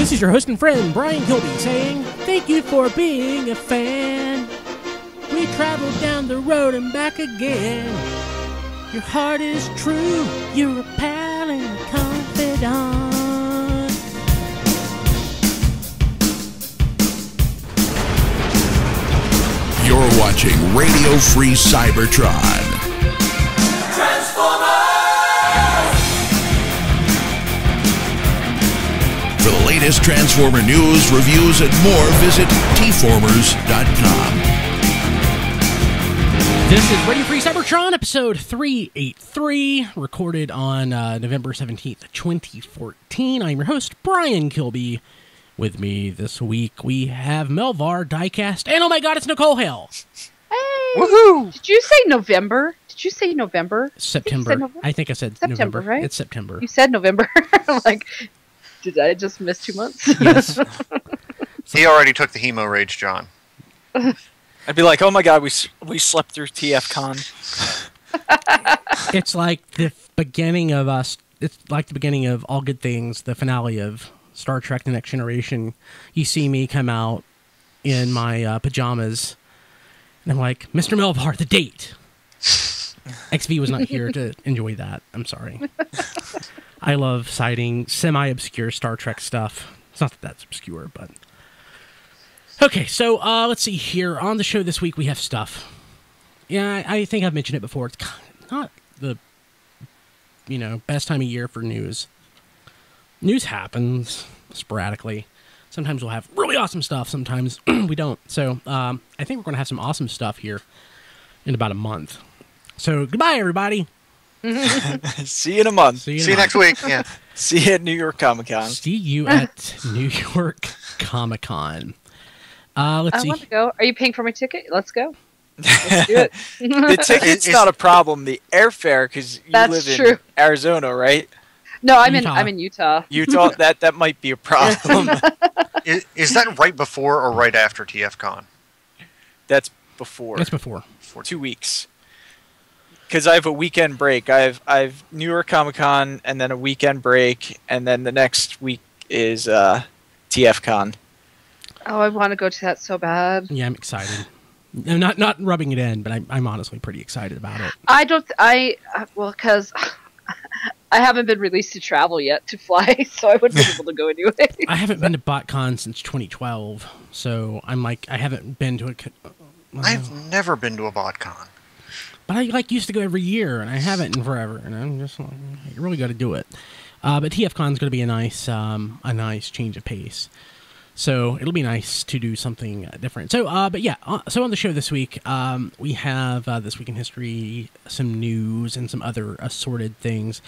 This is your host and friend, Brian Kilby, saying, thank you for being a fan. We traveled down the road and back again. Your heart is true, you're a pal and a confidant. You're watching Radio Free Cybertron. For the latest Transformer news, reviews, and more, visit tformers.com. This is Radio Free Cybertron, episode 383, recorded on November 17th, 2014. I'm your host, Brian Kilby. With me this week, we have Melvar, Diecast, and oh my god, it's Nicole Hale. Hey! Woohoo! Did you say November? Did you say November? September. I think I said September, November. right? It's September. You said November. I'm like, did I just miss 2 months? Yes. He already took the hemo rage, John. I'd be like, oh my god, we slept through TFCon. It's like the beginning of us. It's like the beginning of All Good Things, the finale of Star Trek The Next Generation. You see me come out in my pajamas, and I'm like, Mr. Melvar, the date. XV was not here to enjoy that. I'm sorry. I love citing semi-obscure Star Trek stuff. It's not that that's obscure, but... Okay, so let's see here. On the show this week, we have stuff. Yeah, I think I've mentioned it before. It's kind of not the, best time of year for news. News happens sporadically. Sometimes we'll have really awesome stuff. Sometimes we don't. So I think we're going to have some awesome stuff here in about a month. So goodbye, everybody. See you in a month. See you next week. Yeah. See you at New York Comic Con. See you at New York Comic Con. Let's see. I want to go. Are you paying for my ticket? Let's go. Let's do it. The ticket's not a problem. The airfare, because you live in Arizona, right? No, I'm in Utah. Utah, that might be a problem. Is that right before or right after TFCon? That's before. That's before. 2 weeks. Because I have a weekend break. I've New York Comic Con and then a weekend break, and then the next week is TFCon. Oh, I want to go to that so bad. Yeah, I'm excited. I'm not rubbing it in, but I'm honestly pretty excited about it. Because I haven't been released to travel yet to fly, so I wouldn't be able to go anyway. I haven't been to BotCon since 2012, so I'm like, I haven't been to a... I've never been to a BotCon. But I used to go every year, and I haven't in forever, and I'm just like, you really got to do it. But TFCon's going to be a nice change of pace. So it'll be nice to do something different. So, so on the show this week, we have This Week in History, some news, and some other assorted things.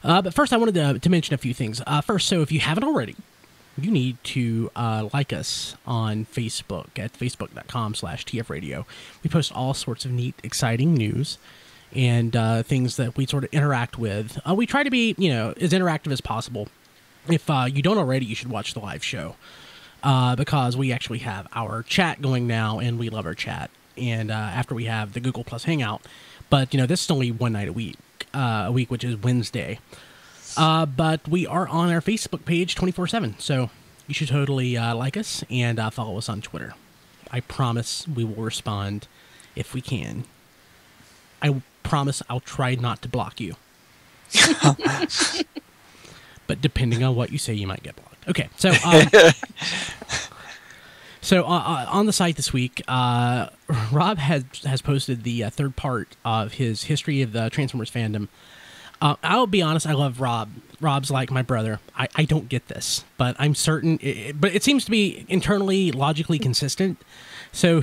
But first, I wanted to mention a few things. First, so if you haven't already, you need to like us on Facebook at facebook.com/tfradio. We post all sorts of neat, exciting news and things that we sort of interact with. We try to be, as interactive as possible. If you don't already, you should watch the live show. Because we actually have our chat going now, and we love our chat. And after we have the Google Plus Hangout, but this is only one night a week, which is Wednesday. But we are on our Facebook page 24/7, so you should totally like us and follow us on Twitter. I promise we will respond if we can. I promise I'll try not to block you. But depending on what you say, you might get blocked. Okay, so on the site this week, Rob has posted the third part of his history of the Transformers fandom. I'll be honest, I love Rob. Rob's like my brother. I don't get this, but I'm certain. But it seems to be internally, logically consistent. So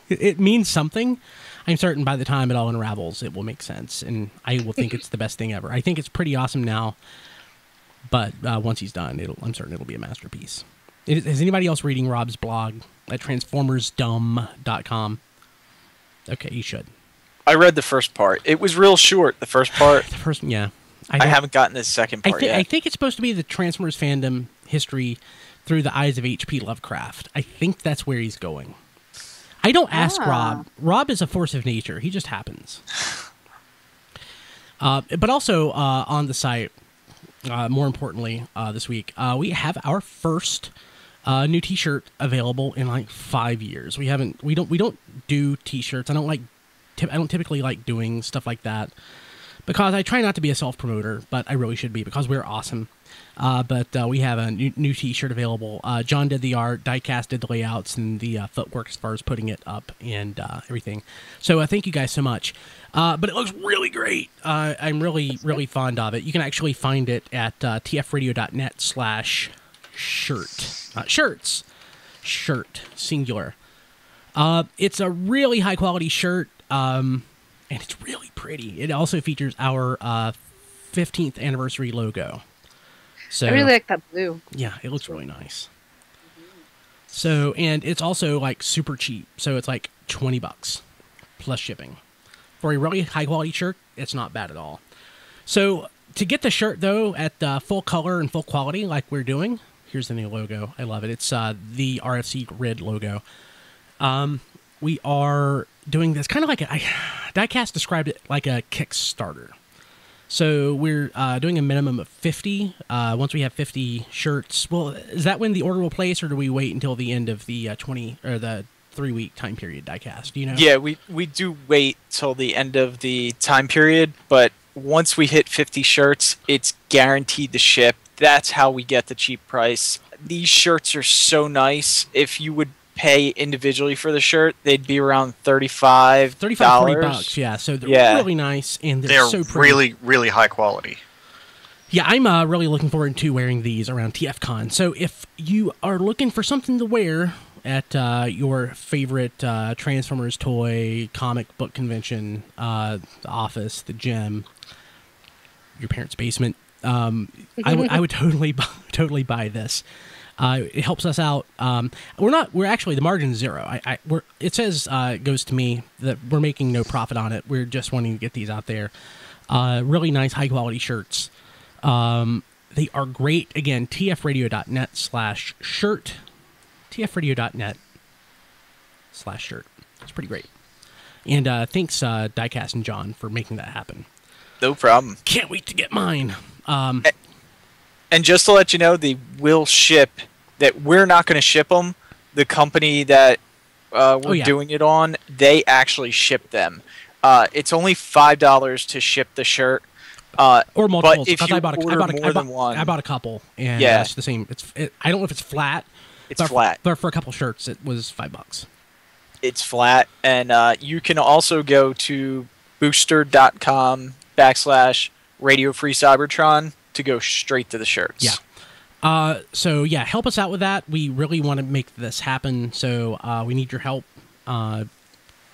it means something. I'm certain by the time it all unravels, it will make sense, and I will think it's the best thing ever. I think it's pretty awesome now. But once he's done, I'm certain it'll be a masterpiece. Is anybody else reading Rob's blog at transformersdumb.com? Okay, you should. I read the first part. It was real short, the first part. Yeah. I haven't gotten the second part yet. I think it's supposed to be the Transformers fandom history through the eyes of H.P. Lovecraft. I think that's where he's going. I don't ask Rob. Rob is a force of nature. He just happens. But also on the site, more importantly, this week, we have our first new T-shirt available in like 5 years. We don't do T-shirts. I don't typically like doing stuff like that because I try not to be a self-promoter, but I really should be because we're awesome. But we have a new T-shirt available. John did the art, Diecast did the layouts, and the footwork as far as putting it up and everything. So thank you guys so much. But it looks really great. I'm really, really fond of it. You can actually find it at tfradio.net/shirt. Shirts. Shirt. Singular. It's a really high-quality shirt, and it's really pretty. It also features our 15th anniversary logo. So, I really like that blue. Yeah, it looks really nice. So, and it's also like super cheap. So it's like $20 plus shipping. For a really high quality shirt, it's not bad at all. So to get the shirt though at full color and full quality like we're doing, here's the new logo. I love it. It's the RFC grid logo. We are doing this kind of like Diecast described it like a Kickstarter. So we're doing a minimum of 50. Once we have 50 shirts, well, is that when the order will place, or do we wait until the end of the 3-week time period? Diecast, do you know? Yeah, we do wait till the end of the time period, but once we hit 50 shirts, it's guaranteed to ship. That's how we get the cheap price. These shirts are so nice. If you would pay individually for the shirt, they'd be around $35, $40. Yeah, so they're really nice, and they're so pretty. Really, really high quality. Yeah, I'm really looking forward to wearing these around TFCon. So if you are looking for something to wear at your favorite Transformers toy, comic book convention, the office, the gym, your parents' basement, I would totally buy this. It helps us out. We're actually, the margin's zero. It says, it goes to me that we're making no profit on it. We're just wanting to get these out there. Really nice, high quality shirts. They are great. Again, tfradio.net/shirt. tfradio.net/shirt. It's pretty great. And thanks, Diecast and John, for making that happen. No problem. Can't wait to get mine. And just to let you know, they will ship. That we're not going to ship them. The company that we're doing it on, they actually ship them. It's only $5 to ship the shirt. Or multiples. But if you I bought a couple, and it's the same. I don't know if it's flat. It's flat. But for a couple shirts, it was $5. It's flat, and you can also go to booster.com/Radio Free Cybertron to go straight to the shirts. Yeah. So yeah, help us out with that. We really want to make this happen. So we need your help.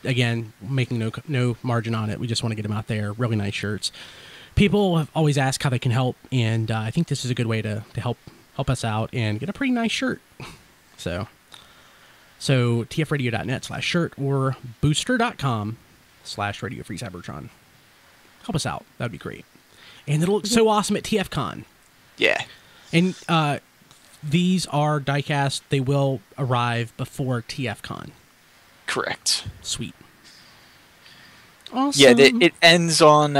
Again, making no margin on it. We just want to get them out there. Really nice shirts. People have always asked how they can help, and I think this is a good way to help us out and get a pretty nice shirt. So tfradio.net/shirt or booster.com/Radio Free Cybertron. Help us out. That'd be great. And it'll look so awesome at TFCon. Yeah. And these are Diecast. They will arrive before TFCon. Correct. Sweet. Awesome. Yeah, it ends on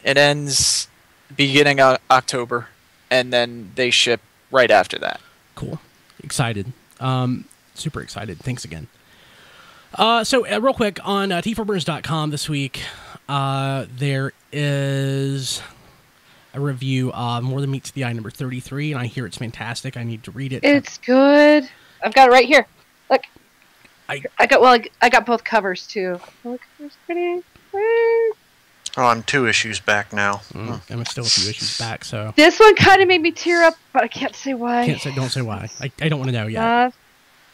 it ends beginning of October, and then they ship right after that. Cool. Excited. Super excited. Thanks again. So real quick on tformers.com this week, there is a review of More Than Meets the Eye number 33, and I hear it's fantastic. I need to read it. It's good. I've got it right here. Look. I got both covers too. Look, it's pretty. Oh, I'm 2 issues back now. I'm still a few issues back, so This one kind of made me tear up, but I can't say why. Don't say why. I don't want to know yet.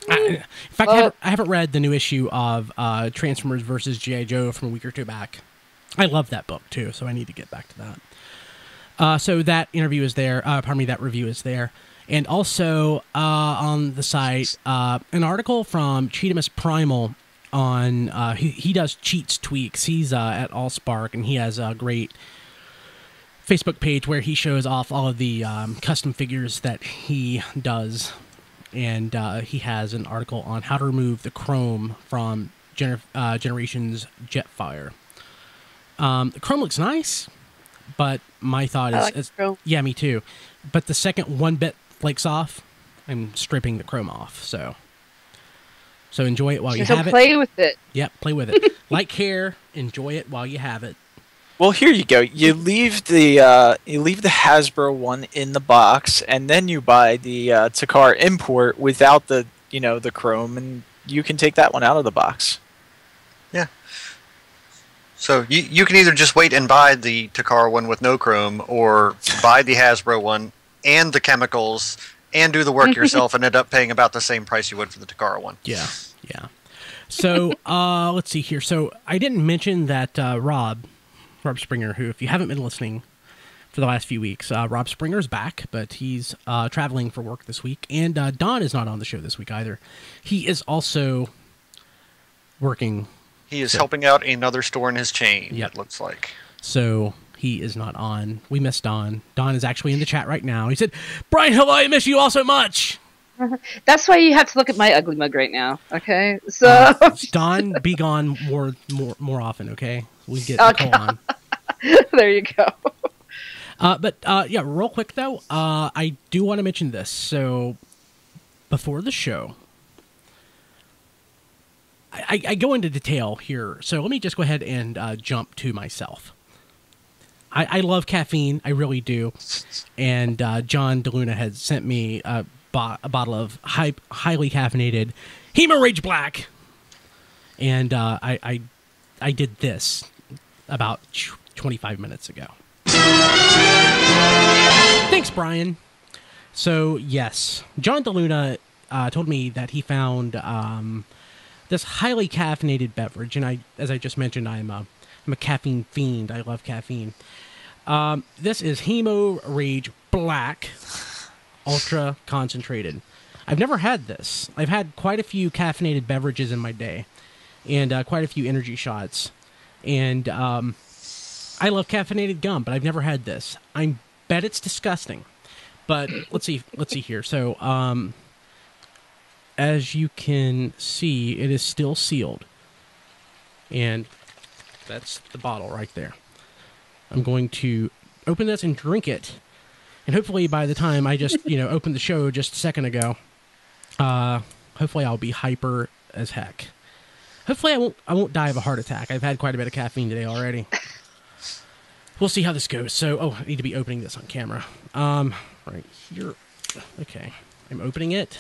In fact, I haven't read the new issue of Transformers versus G.I. Joe from a week or two back. I love that book too, so I need to get back to that. So that interview is there. That review is there. And also on the site, an article from Cheetamus Primal on he does cheats tweaks. He's at Allspark, and he has a great Facebook page where he shows off all of the custom figures that he does. And he has an article on how to remove the chrome from Generations Jetfire. The chrome looks nice, but my thought I is, like chrome. yeah, me too. But the second one bit flakes off, I'm stripping the chrome off. So enjoy it while you So have it. play with it. Yep, play with it. Like care, enjoy it while you have it. Well, here you go. You leave the Hasbro one in the box, and then you buy the Takara import without the the chrome, and you can take that one out of the box. Yeah. So you can either just wait and buy the Takara one with no chrome, or buy the Hasbro one and the chemicals and do the work yourself and end up paying about the same price you would for the Takara one. Yeah. So let's see here. So I didn't mention that Rob Springer, who, if you haven't been listening for the last few weeks, Rob Springer's back, but he's traveling for work this week. And Don is not on the show this week either. He is also working. He is helping out another store in his chain, Yep. it looks like. So he is not on. We miss Don. Don is actually in the chat right now. He said, Brian, hello, I miss you all so much. That's why you have to look at my ugly mug right now. Okay, so Don, be gone more often, okay? We get Okay. Nicole on. there you go. But yeah, real quick though, I do want to mention this. So before the show, I go into detail here. So let me just go ahead and jump to myself. I love caffeine, I really do. And John DeLuna had sent me a bottle of highly caffeinated Hemo Rage Black, and I did this about 25 minutes ago. Thanks, Brian. So yes, John DeLuna told me that he found this highly caffeinated beverage, and as I just mentioned, I'm a caffeine fiend. I love caffeine. This is Hemo Rage Black, ultra concentrated. I've never had this. I've had quite a few caffeinated beverages in my day, and quite a few energy shots, and I love caffeinated gum, but I've never had this. I bet it's disgusting. But let's see here. So, as you can see, it is still sealed, and that's the bottle right there. I'm going to open this and drink it, and hopefully by the time I just opened the show just a second ago, hopefully I'll be hyper as heck. Hopefully I won't die of a heart attack. I've had quite a bit of caffeine today already. We'll see how this goes. So, I need to be opening this on camera. Right here. Okay, I'm opening it.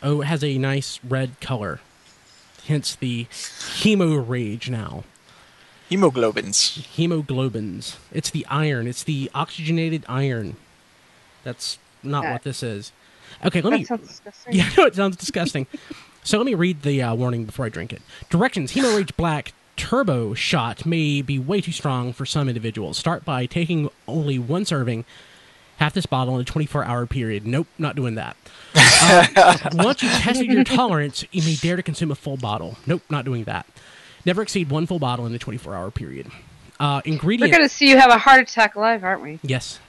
Oh, it has a nice red color. Hence the Hemo Rage now. Hemoglobins. It's the iron. It's the oxygenated iron. That's not what this is. Okay, let me... That sounds disgusting. Yeah, no, it sounds disgusting. So let me read the warning before I drink it. Directions. Hemo Rage Black Turbo Shot may be way too strong for some individuals. Start by taking only one serving, half this bottle in a 24-hour period. Nope, not doing that. Once you've tested your tolerance, you may dare to consume a full bottle. Nope, not doing that. Never exceed one full bottle in a 24-hour period. Ingredients. We're going to see you have a heart attack live, aren't we? Yes.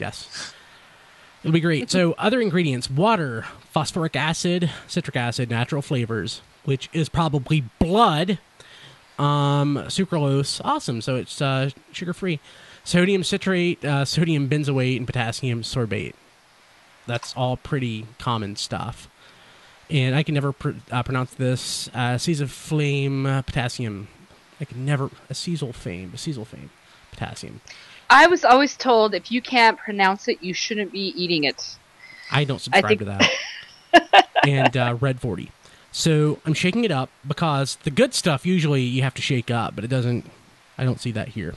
It'll be great. So, other ingredients: water, phosphoric acid, citric acid, natural flavors, which is probably blood, sucralose, awesome, so it's sugar-free, sodium citrate, sodium benzoate, and potassium sorbate. That's all pretty common stuff. And I can never pronounce this. Acetylflame potassium. I can never... Acetylflame potassium. I was always told if you can't pronounce it, you shouldn't be eating it. I don't subscribe to that. And Red 40. So I'm shaking it up because the good stuff usually you have to shake up, but it doesn't... I don't see that here.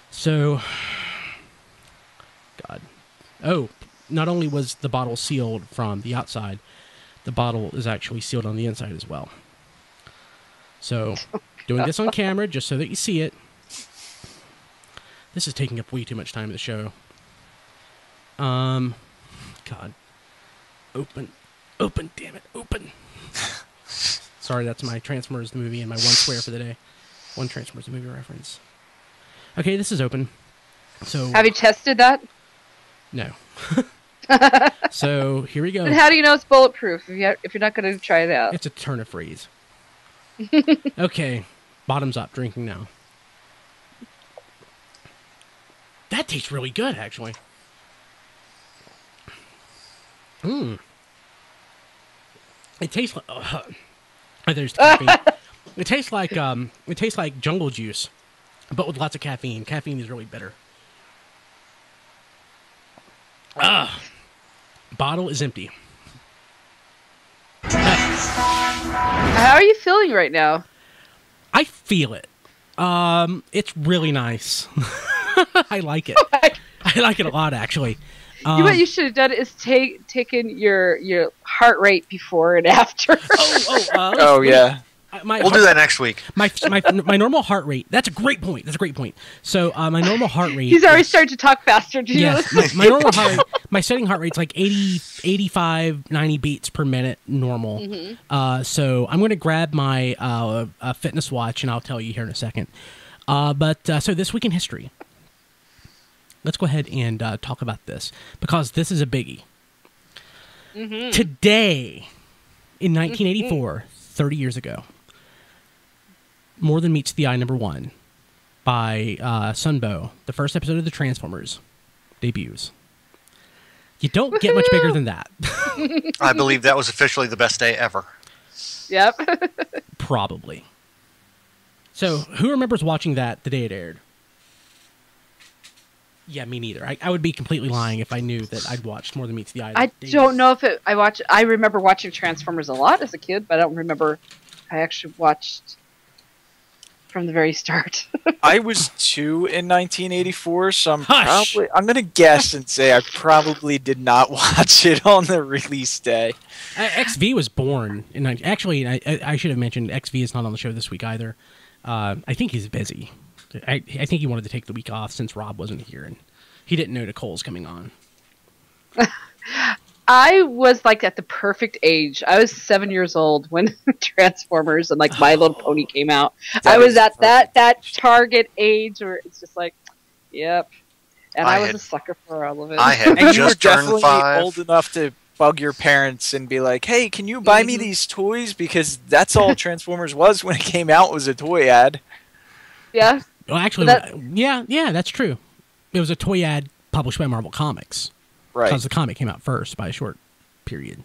So... God. Oh, not only was the bottle sealed from the outside, the bottle is actually sealed on the inside as well. So, doing this on camera just so that you see it. This is taking up way too much time of the show. God. Open, damn it, open. Sorry, that's my Transformers the movie and my one swear for the day. One Transformers the movie reference. Okay, this is open. So Have you tested that? No. So here we go. And how do you know it's bulletproof if you're not going to try it out? It's a turn of phrase. Okay, bottoms up, drinking now. That tastes really good, actually. Mmm. It tastes like. There's caffeine. It tastes like jungle juice, but with lots of caffeine. Caffeine is really bitter. Bottle is empty. How are you feeling right now? I feel it. It's really nice. I like it. I like it a lot, actually. What you should have done is taken your heart rate before and after. Yeah. We'll do that next week. My normal heart rate. That's a great point. So my normal heart rate. He's already starting to talk faster. Yes, my normal heart rate. My setting heart rate's like 80, 85, 90 beats per minute normal. Mm-hmm. So I'm going to grab my fitness watch and I'll tell you here in a second. So this week in history. Let's go ahead and talk about this because this is a biggie. Mm-hmm. Today, in 1984, 30 years ago, More Than Meets the Eye #1 by Sunbow, the first episode of the Transformers, debuts. You don't get much bigger than that. I believe that was officially the best day ever. Yep. Probably. So, who remembers watching that the day it aired? Yeah, me neither. I would be completely lying if I knew that I'd watched More Than Meets the Eye. I don't know if I remember watching Transformers a lot as a kid, but I don't remember I actually watched from the very start. I was 2 in 1984, so I'm going to guess and say I probably did not watch it on the release day. XV was born in actually. I should have mentioned XV is not on the show this week either. I think he's busy. I think he wanted to take the week off since Rob wasn't here and he didn't know Nicole's coming on. I was like at the perfect age. I was 7 years old when Transformers and like My Little Pony came out. I was at that target age where it's just like, yep. And I was a sucker for all of it. I had and you were just turned definitely 5. old enough to bug your parents and be like, hey, can you buy me these toys? Because that's all Transformers was when it came out, was a toy ad. Yeah. Well, actually, yeah, that's true. It was a toy ad published by Marvel Comics. Right. Because the comic came out first by a short period.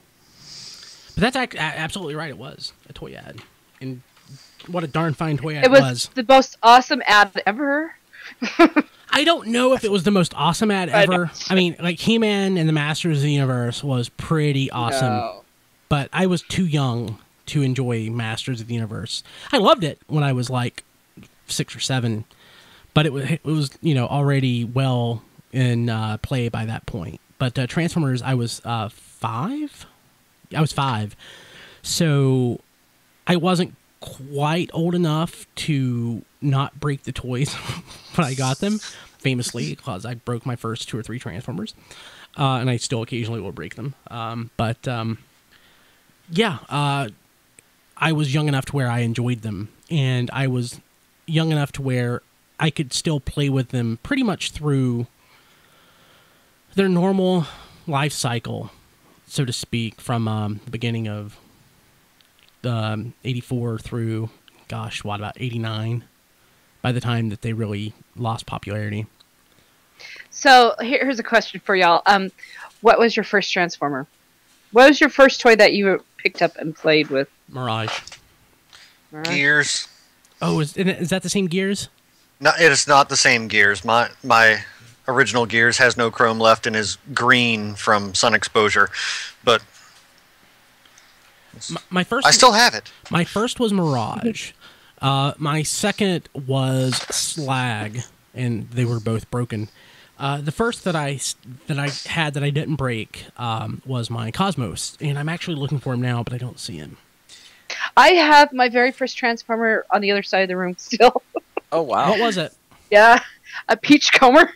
But that's absolutely right. It was a toy ad. And what a darn fine toy ad it was. The most awesome ad ever. I don't know if it was the most awesome ad ever. I mean, like He-Man and the Masters of the Universe was pretty awesome. No. But I was too young to enjoy Masters of the Universe. I loved it when I was like 6 or 7. But it was already well in play by that point. But Transformers, I was 5. I was 5, so I wasn't quite old enough to not break the toys when I got them. Famously, because I broke my first 2 or 3 Transformers, and I still occasionally will break them. I was young enough to where I enjoyed them, and I was young enough to where I could still play with them pretty much through their normal life cycle, so to speak, from the beginning of 84 through, about 89, by the time that they really lost popularity. So here's a question for y'all. What was your first Transformer? What was your first toy that you picked up and played with? Mirage. Gears. Oh, is that the same Gears? No, it is not the same Gears. My original Gears has no chrome left and is green from sun exposure, but my first. I still have it. My first was Mirage. My second was Slag, and they were both broken. The first that I had that I didn't break was my Cosmos, and I'm actually looking for him now, but I don't see him. I have my very first Transformer on the other side of the room still. Oh wow! What was it? Yeah, a Beachcomber.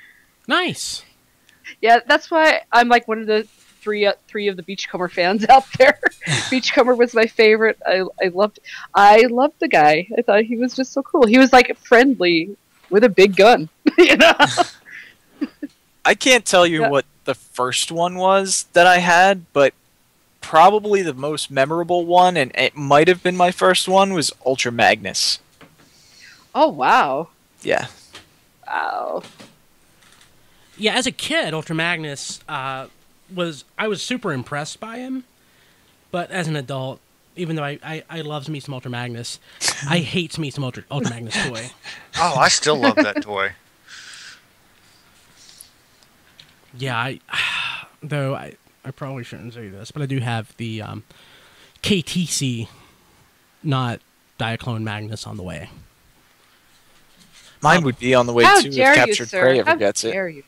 Nice. Yeah, that's why I'm like one of the three of the Beachcomber fans out there. Beachcomber was my favorite. I loved the guy. I thought he was just so cool. He was like friendly with a big gun. I can't tell you what the first one was that I had, but probably the most memorable one, and it might have been my first one, was Ultra Magnus. Oh wow. Yeah. Wow. Yeah, as a kid, Ultra Magnus I was super impressed by him, but as an adult, even though I loves me some Ultra Magnus, I hates me some Ultra Magnus toy. Oh, I still love that toy. Yeah, I probably shouldn't say this, but I do have the KTC, not Diaclone Magnus, on the way. Mine would be on the way How too if dare you, Captured sir? Prey ever How gets dare it. you?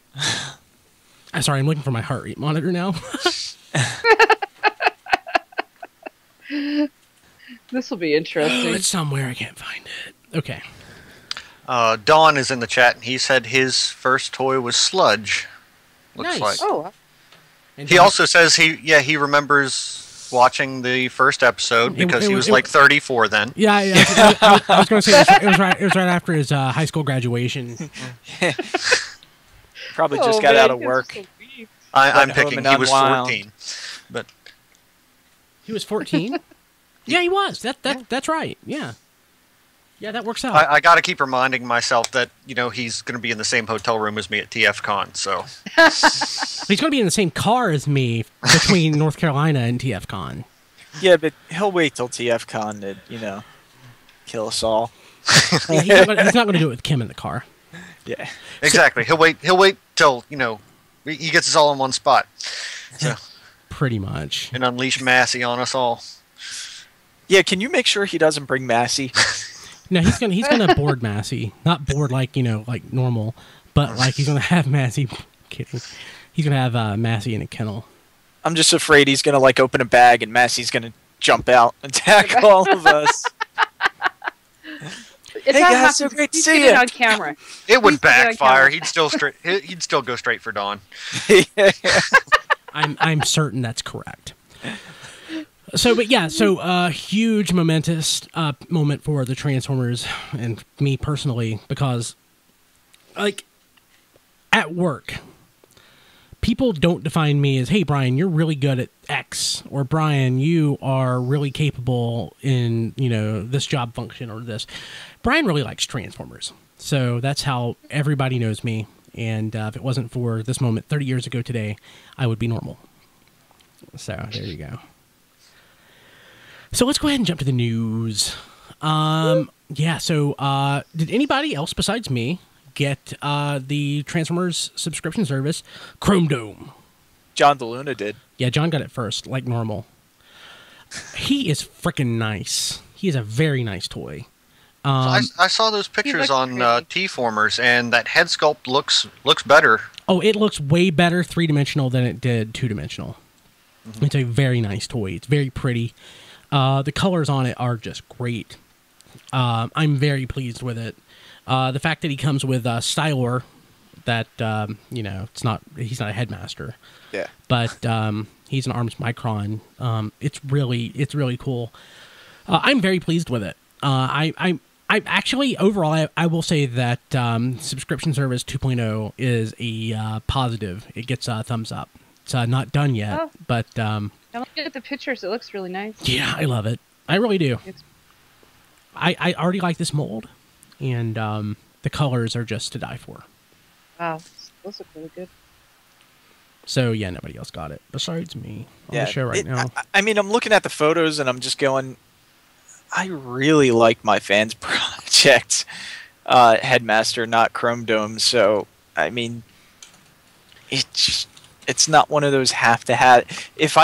I'm sorry, I'm looking for my heart rate monitor now. This will be interesting. It's somewhere, I can't find it. Okay. Don is in the chat, and he said his first toy was Sludge. Looks Nice. like. Oh, And He also says he remembers watching the first episode because he was like 34 then. Yeah, I was going to say it was right after his high school graduation. Probably oh, just got man, out of it's work. so weak. I'm Went home picking and he was unwound. 14. But He was 14? Yeah, he was. That's right. Yeah. Yeah, that works out. I got to keep reminding myself that, he's going to be in the same hotel room as me at TF Con, so. He's going to be in the same car as me between North Carolina and TF Con. Yeah, but he'll wait till TF Con to, kill us all. He's not going to do it with Kim in the car. Yeah. Exactly. He'll wait till, he gets us all in one spot. So, Pretty much. and unleash Massey on us all. Yeah, can you make sure he doesn't bring Massey? No, he's gonna board Massey, not board like normal, but like he's gonna have Massey. Kidding. He's gonna have Massey in a kennel. I'm just afraid he's going to, open a bag and Massey's going to jump out and attack all of us. If Hey, that guys, happens, so great to please see get it you. on camera. It would Please get it on backfire. camera. He'd still go straight for Dawn. I'm certain that's correct. So huge momentous moment for the Transformers and me personally, because at work, people don't define me as, hey, Brian, you're really good at X, or Brian, you are really capable in, this job function or this. Brian really likes Transformers. So that's how everybody knows me. And if it wasn't for this moment 30 years ago today, I would be normal. So there you go. So let's go ahead and jump to the news. Did anybody else besides me get the Transformers subscription service, Chrome Dome? John DeLuna did. Yeah, John got it first, like normal. He is freaking nice. He is a very nice toy. I saw those pictures looks on great. T-Formers, and that head sculpt looks better. Oh, it looks way better three-dimensional than it did two-dimensional. Mm-hmm. It's a very nice toy. It's very pretty. The colors on it are just great. I'm very pleased with it. The fact that he comes with Stylor, that he's not a headmaster. Yeah. But he's an Arms Micron. It's really cool. I'm very pleased with it. I actually overall I will say that subscription service 2.0 is a positive. It gets a thumbs up. It's not done yet, but I'm looking at the pictures. It looks really nice. yeah, I love it. I really do. It's- I already like this mold, and the colors are just to die for. Wow, those look really good. So yeah, nobody else got it besides me on the show right now. I mean, I'm looking at the photos and I'm just going, I really like my fans project Headmaster, not Chrome Dome. So, I mean, it's not one of those have to have. If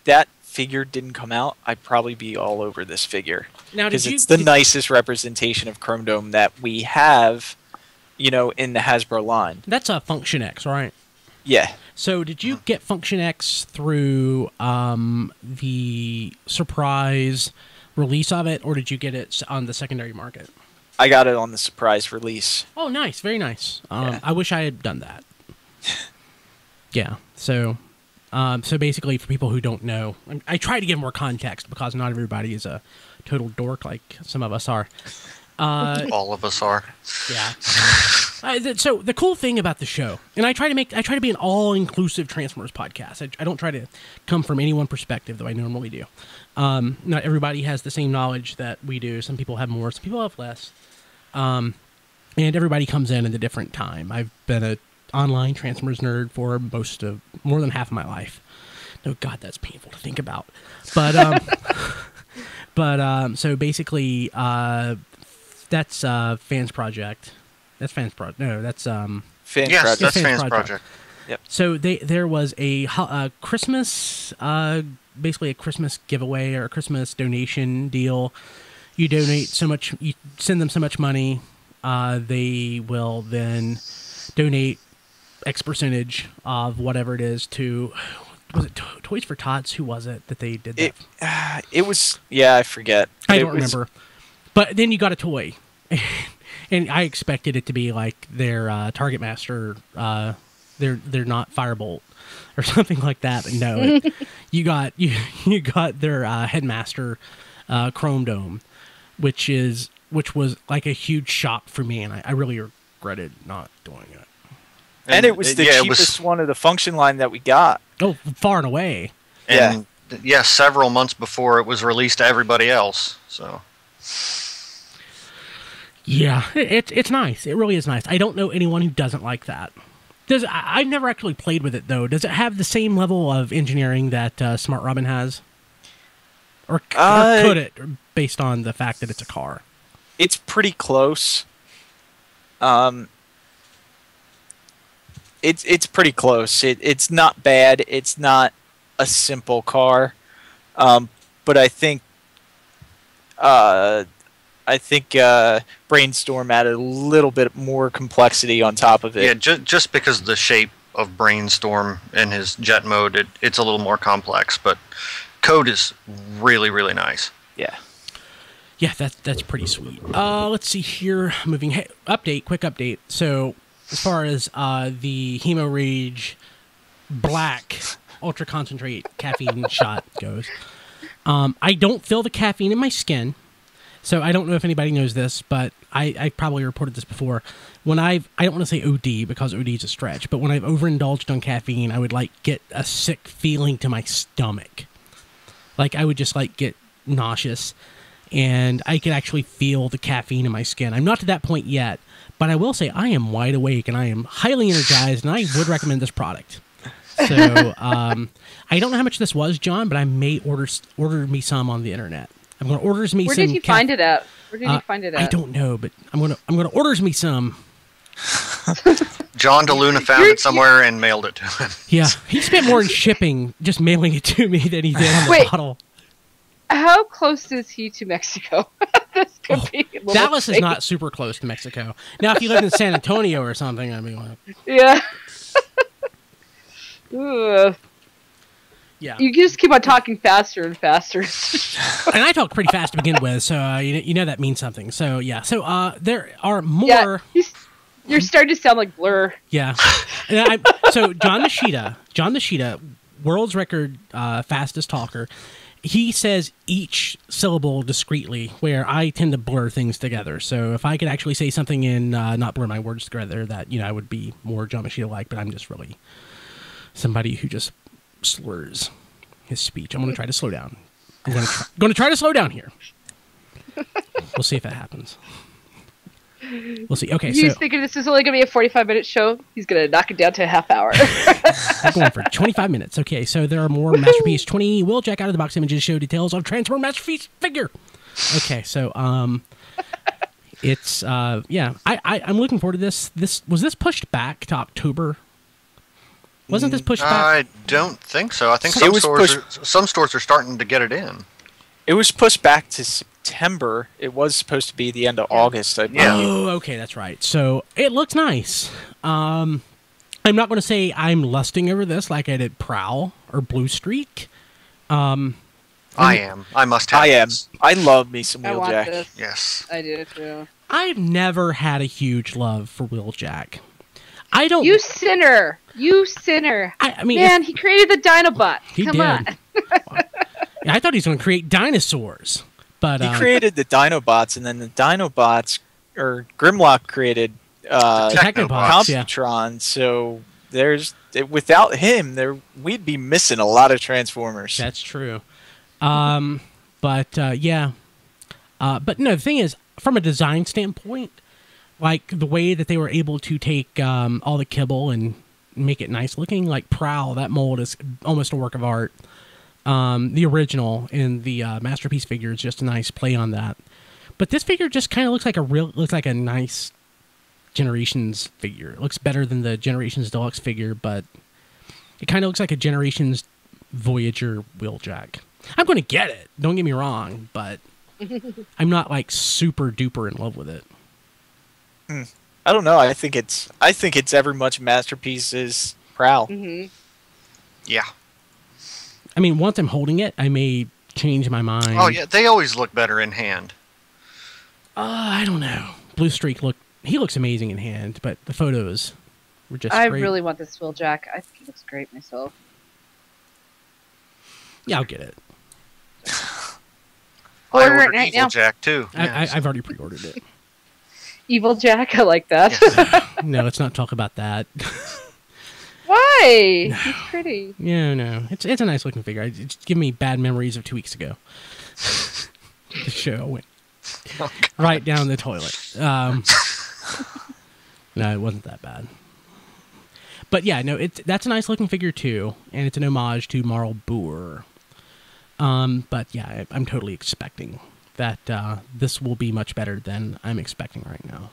that figure didn't come out, I'd probably be all over this figure. Now, because it's the nicest representation of Chrome Dome that we have, in the Hasbro line. That's a Function X, right? Yeah. So did you get Function X through the surprise release of it, or did you get it on the secondary market? I got it on the surprise release. Oh, nice. Very nice. Yeah. I wish I had done that. Yeah. So basically, for people who don't know, I try to give more context because not everybody is a total dork like some of us are. All of us are. Yeah. So the cool thing about the show, and I try to be an all-inclusive Transformers podcast. I don't try to come from any one perspective, though I normally do. Not everybody has the same knowledge that we do. Some people have more, some people have less. And everybody comes in at a different time. I've been a online Transformers nerd for more than half of my life. Oh God, that's painful to think about. But so basically, that's Fans Project. That's Fans Project. No, that's Fans Yes, Project. that's Fans Fans Project. Project. Yep. So there was a Christmas, basically a Christmas giveaway or a Christmas donation deal. You donate so much, you send them so much money, they will then donate X percentage of whatever it is to. Was it Toys for Tots? Who was it that they did that? It was, yeah, I forget. I don't remember. But then you got a toy, and I expected it to be like their Target Master. They're not Firebolt or something like that. But no, you got their Headmaster Chrome Dome, which was like a huge shock for me, and I really regretted not doing it. And it was the cheapest one of the function line that we got. Oh, far and away. And several months before it was released to everybody else. So yeah, it's nice. It really is nice. I don't know anyone who doesn't like that. I've never actually played with it though. Does it have the same level of engineering that Smart Robin has, or could it, based on the fact that it's a car? It's pretty close. It's pretty close. It's not bad. It's not a simple car, but I think Brainstorm added a little bit more complexity on top of it. yeah, just because of the shape of Brainstorm and his jet mode, it's a little more complex. But code is really, really nice. Yeah. Yeah, that's pretty sweet. Let's see here. Quick update. So as far as the Hemo Rage Black Ultra Concentrate Caffeine shot goes, I don't feel the caffeine in my skin. So I don't know if anybody knows this, but I probably reported this before. I don't want to say OD because OD is a stretch, but when I've overindulged on caffeine, I would get a sick feeling to my stomach. Like I would just get nauseous, and I could actually feel the caffeine in my skin. I'm not to that point yet, but I will say I am wide awake and I am highly energized, and I would recommend this product. So I don't know how much this was, John, but I may order me some on the internet. I'm going to orders me some. Where did you find it at? Where did you find it at? I don't know, but I'm going to orders me some. John DeLuna found it somewhere and mailed it to him. Yeah, he spent more in shipping, just mailing it to me, than he did on the bottle. How close is he to Mexico? This could be a little Dallas is safe. not super close to Mexico. Now, if you lived in San Antonio or something, I'd be like, Yeah. Ugh. yeah. You just keep on talking faster and faster. And I talk pretty fast to begin with, so you know that means something. So yeah, so there are more. Yeah, you're starting to sound like Blur. Yeah. So John Nishida, world's record fastest talker. He says each syllable discreetly, where I tend to blur things together. So if I could actually say something and not blur my words together, that I would be more John Nishida-like. But I'm just really somebody who just slurs his speech. I'm going to try to slow down. I'm going to try to slow down here. We'll see if that happens. We'll see. Okay, He's so thinking this is only going to be a 45-minute show. He's going to knock it down to a half hour. we're going for 25 minutes. Okay, so there are more Masterpiece 20 Wheeljack out of the box images show details of Transform Masterpiece figure. Okay, so it's yeah. I'm looking forward to this. Was this pushed back to October? Wasn't this pushed back? I don't think so. I think some stores are starting to get it in. It was pushed back to September. It was supposed to be the end of August, I believe. Oh, okay, that's right. So it looks nice. I'm not going to say I'm lusting over this like I did Prowl or Blue Streak. I am. I must have. I am. This. I love me some I want Wheeljack. this. Yes. I do too. I've never had a huge love for Wheeljack. I don't. You sinner! You sinner! I mean, Man, he created the Dinobot. He Come did. on. I thought he was going to create dinosaurs, but He created the Dinobots, and then the Dinobots, or Grimlock created Technobots, yeah. Cybertron. So without him, we'd be missing a lot of Transformers. That's true. But yeah. But no, the thing is, from a design standpoint, like the way that they were able to take all the kibble and make it nice looking. Like Prowl, that mold is almost a work of art. The original and the Masterpiece figure is just a nice play on that. But this figure just kind of looks like a nice Generations figure. It looks better than the Generations Deluxe figure, but it kind of looks like a Generations Voyager Wheeljack. I'm going to get it. Don't get me wrong, but I'm not like super duper in love with it. I don't know. I think it's every much Masterpiece's Prowl. Mm-hmm. Yeah. I mean, once I'm holding it, I may change my mind. Oh yeah, they always look better in hand. I don't know. Blue Streak he looks amazing in hand, but the photos were just I great. really want this Wheeljack. I think he looks great myself. Yeah, I'll get it. I Order it ordered right Evil now. Jack too. Yeah, I've already pre-ordered it. Evil Jack, I like that. No, let's not talk about that. Why? He's pretty. Yeah, no. It's a nice looking figure. It's giving me bad memories of 2 weeks ago. The show went right down the toilet. No, it wasn't that bad. But yeah, no, that's a nice looking figure too, and it's an homage to Marl Boer. But yeah, I'm totally expecting that this will be much better than I'm expecting right now.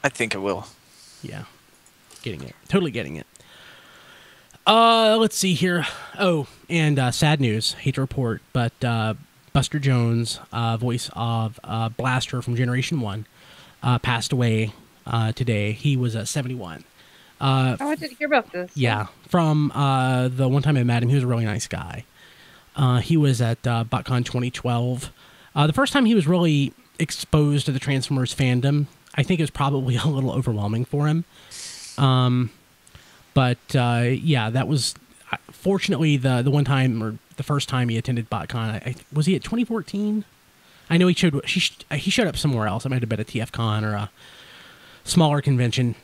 I think it will. Yeah, getting it. Totally getting it. Let's see here. Oh, and sad news. Hate to report, but Buster Jones, voice of Blaster from Generation 1, passed away today. He was 71. Oh, I didn't hear about this. Yeah, from the one time I met him, he was a really nice guy. He was at BotCon 2012. The first time he was really exposed to the Transformers fandom, I think it was probably a little overwhelming for him. But yeah, that was fortunately the one time, or the first time he attended BotCon. Was he at 2014? I know he showed up somewhere else. It might have been a TFCon or a smaller convention.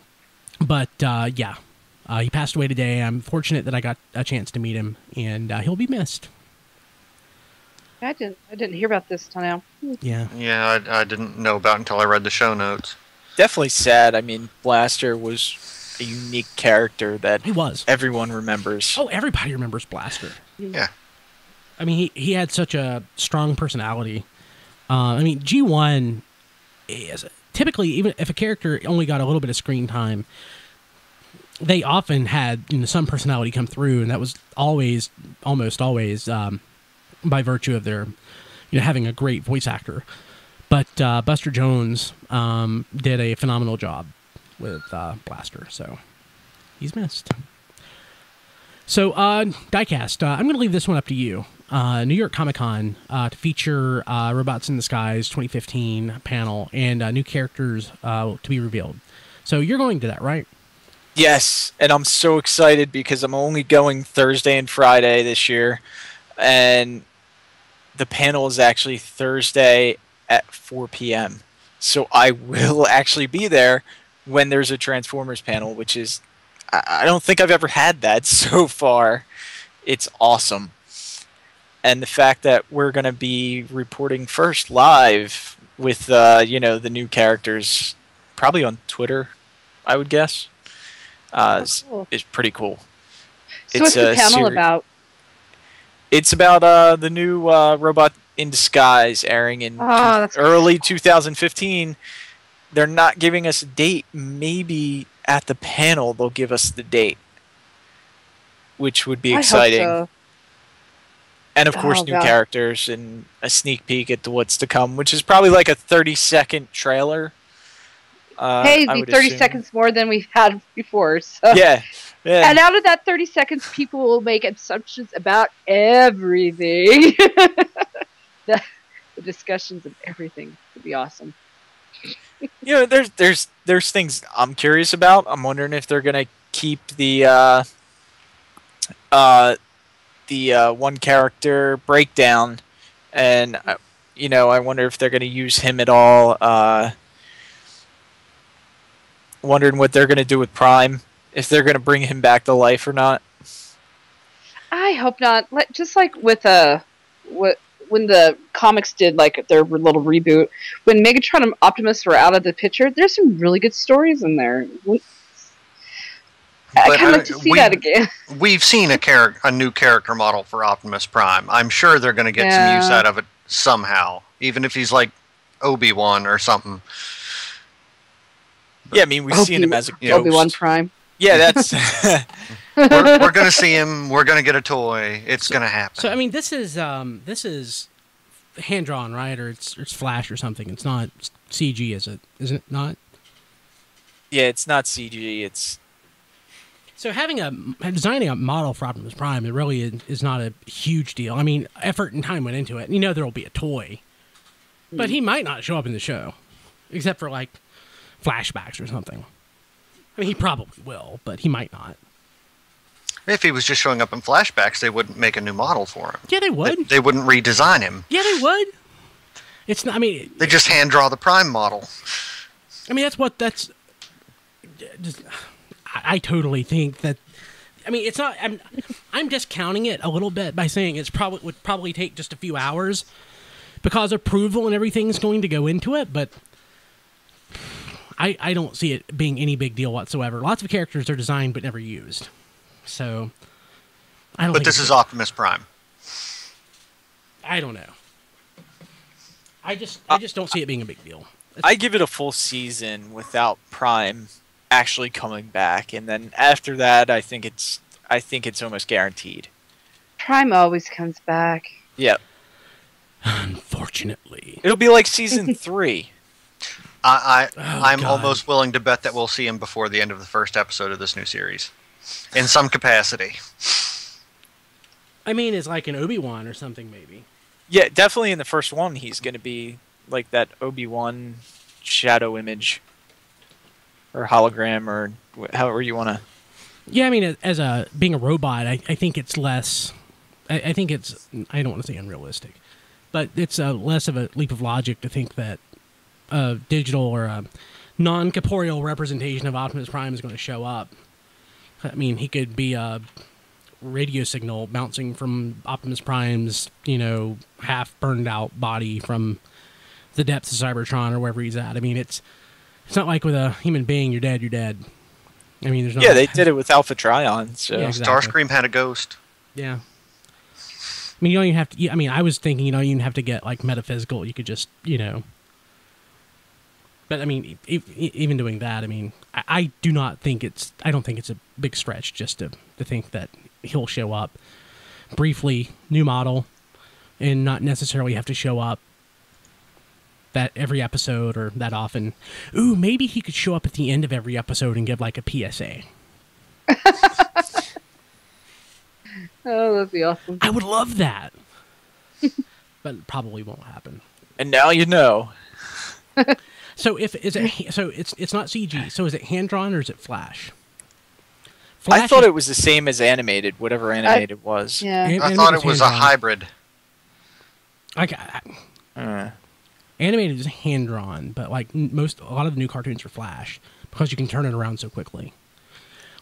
But yeah, he passed away today. I'm fortunate that I got a chance to meet him, and he'll be missed. I didn't hear about this till now. Yeah. Yeah, I didn't know about it until I read the show notes. Definitely sad. I mean, Blaster was a unique character that He was. everyone remembers. Oh, everybody remembers Blaster. Yeah. I mean, he had such a strong personality. I mean, G1 is typically, even if a character only got a little bit of screen time, they often had some personality come through, and that was almost always by virtue of their having a great voice actor. But Buster Jones did a phenomenal job with Blaster, so he's missed. So, Diecast, I'm going to leave this one up to you. New York Comic Con to feature Robots in Disguise 2015 panel and new characters to be revealed. So you're going to that, right? Yes, and I'm so excited because I'm only going Thursday and Friday this year, and the panel is actually Thursday at 4 p.m. So I will actually be there when there's a Transformers panel, which is, I don't think I've ever had that so far. It's awesome. And the fact that we're going to be reporting first live with, the new characters, probably on Twitter, I would guess, Cool. is pretty cool. So what's the panel about? It's about the new Robot in Disguise airing in that's early 2015. They're not giving us a date. Maybe at the panel they'll give us the date, which would be exciting. I hope so. And of course, new God. characters and a sneak peek at what's to come, which is probably like a 30-second trailer. Hey, I the would 30 assume. seconds more than we've had before. So. Yeah. And out of that 30 seconds, people will make assumptions about everything. the discussions of everything would be awesome. There's things I'm curious about. I'm wondering if they're gonna keep the one character breakdown, and I wonder if they're gonna use him at all. Wondering what they're gonna do with Prime, if they're gonna bring him back to life or not. I hope not. Just like with when the comics did like their little reboot, when Megatron and Optimus were out of the picture, there's some really good stories in there. I kind of like to see that again. We've seen a new character model for Optimus Prime. I'm sure they're going to get some use out of it somehow, even if he's like Obi-Wan or something. Yeah, I mean, we've seen him as a ghost. Obi-Wan Prime. Yeah, that's... we're going to see him. We're going to get a toy. It's going to happen. So, I mean, this is hand-drawn, right? Or it's Flash or something. It's not CG, is it? Isn't it not? Yeah, it's not CG. It's... So designing a model for Optimus Prime, it really is not a huge deal. I mean, effort and time went into it. You know there will be a toy. But he might not show up in the show. Except for, like, flashbacks or something. I mean, he probably will, but he might not. If he was just showing up in flashbacks, they wouldn't make a new model for him. Yeah, they would. They wouldn't redesign him. Yeah, they would. It's not, I mean... They just hand-draw the Prime model. I mean, that's... I totally think that... I mean, it's not... I'm discounting it a little bit by saying would probably take just a few hours because approval and everything's going to go into it, but I don't see it being any big deal whatsoever. Lots of characters are designed but never used. So, I don't think this is Optimus Prime. I don't know. I just don't see it being a big deal. I give it a full season without Prime actually coming back, and then after that, I think it's almost guaranteed. Prime always comes back. Yep. Unfortunately, it'll be like season 3. I'm almost willing to bet that we'll see him before the end of the first episode of this new series, in some capacity. I mean, it's like an Obi-Wan or something, maybe. Yeah, definitely in the first one, he's going to be like that Obi-Wan shadow image. Or hologram, or however you want to... Yeah, I mean, as being a robot, I think it's less... I think it's... I don't want to say unrealistic. But it's less of a leap of logic to think that a digital or a non-corporeal representation of Optimus Prime is going to show up. I mean, he could be a radio signal bouncing from Optimus Prime's, half-burned-out body from the depths of Cybertron or wherever he's at. I mean, it's not like with a human being, you're dead, you're dead. I mean, there's not... Yeah, they did it with Alpha Trion, so... Yeah, exactly. Starscream had a ghost. Yeah. I mean, you don't even have to... I mean, I was thinking you don't even have to get, like, metaphysical. You could just, But, I mean, even doing that, I mean, I do not think it's... I don't think it's a big stretch just to think that he'll show up briefly, new model, and not necessarily have to show up that every episode or that often. Ooh, maybe he could show up at the end of every episode and give like a PSA. Oh, that'd be awesome. I would love that. But it probably won't happen. And now you know. So it's not CG. So is it hand drawn or is it Flash? I thought it was the same as animated, whatever animated was. Yeah. I thought it was a hybrid. Animated is hand drawn, but like a lot of the new cartoons are Flash because you can turn it around so quickly.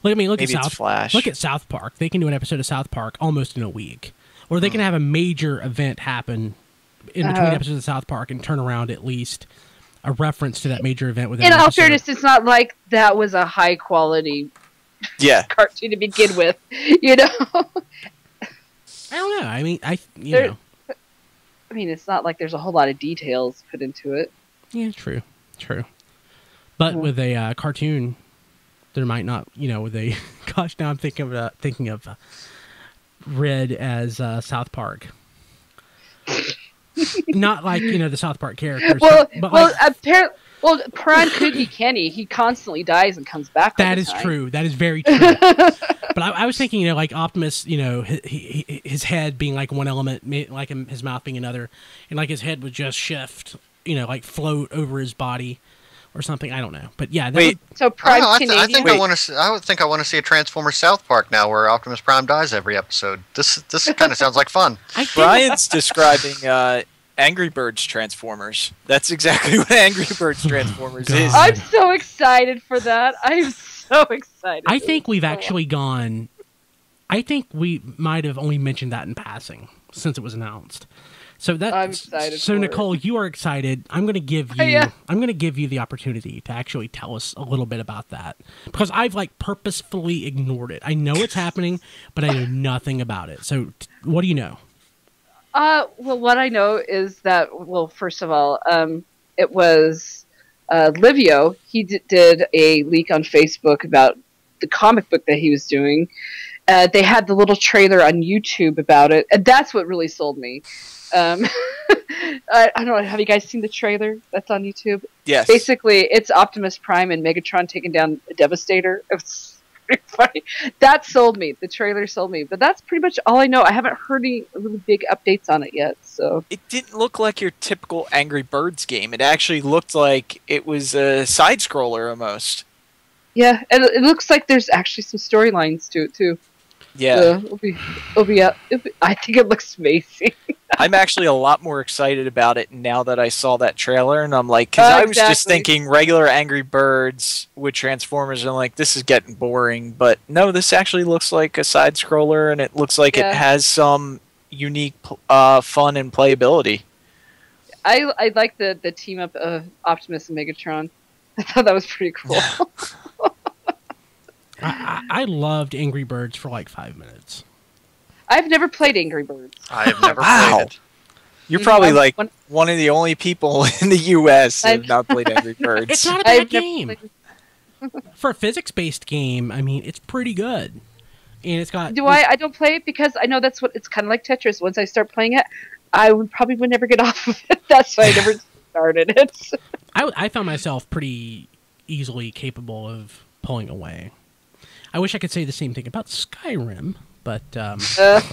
Look at Flash. Look at South Park. They can do an episode of South Park almost in a week, or they can have a major event happen in between episodes of South Park and turn around at least a reference to that major event within. In all fairness, it's not like that was a high quality cartoon to begin with, I don't know. I mean, I mean, it's not like there's a whole lot of details put into it. Yeah, true. But with a cartoon, there might not, with a... Gosh, now I'm thinking of Red as South Park. Not like, the South Park characters. Apparently... Well, Prime could be Kenny. He constantly dies and comes back. That is true. That is very true. But I was thinking, like Optimus, his head being like one element, like his mouth being another, and like his head would just shift, like float over his body or something. I don't know. But yeah. So Prime I Canadian. I would think I want to see a Transformers South Park now, where Optimus Prime dies every episode. This kind of sounds like fun. Brian's describing. Angry Birds Transformers. That's exactly what Angry Birds Transformers is. I'm so excited for that. I'm so excited. I think we've actually gone... I think we might have only mentioned that in passing since it was announced. So that I'm excited. So for Nicole, it. you are excited. I'm going to give you. Yeah. I'm going to give you the opportunity to actually tell us a little bit about that because I've like purposefully ignored it. I know it's happening, but I know nothing about it. So what do you know? Well, what I know is that, well, first of all, it was Livio. He did a leak on Facebook about the comic book that he was doing. They had the little trailer on YouTube about it, and that's what really sold me. I don't know. Have you guys seen the trailer that's on YouTube? Yes. Basically, it's Optimus Prime and Megatron taking down a Devastator. It's pretty funny. That sold me. The trailer sold me. But that's pretty much all I know. I haven't heard any really big updates on it yet. So It didn't look like your typical Angry Birds game. It actually looked like it was a side scroller almost. yeah, and it looks like there's actually some storylines to it too. Yeah. I think it looks amazing. I'm actually a lot more excited about it now that I saw that trailer, and I'm like, because I was just Exactly. thinking regular Angry Birds with Transformers, and I'm like, this is getting boring. But no, this actually looks like a side scroller, and it looks like it Yeah. has some unique fun and playability. I like the team up of Optimus and Megatron. I thought that was pretty cool. I loved Angry Birds for like 5 minutes. I've never played Angry Birds. I have never Wow. played it. You're You know, probably I'm like one- one of the only people in the U.S. who have I've- not played Angry Birds. It's not a bad I've never game. played- For a physics-based game, I mean, it's pretty good. And it's got... I don't play it because I know that's what it's kind of like Tetris. Once I start playing it, I would never get off of it. That's why I never started it. I found myself pretty easily capable of pulling away. I wish I could say the same thing about Skyrim, but that,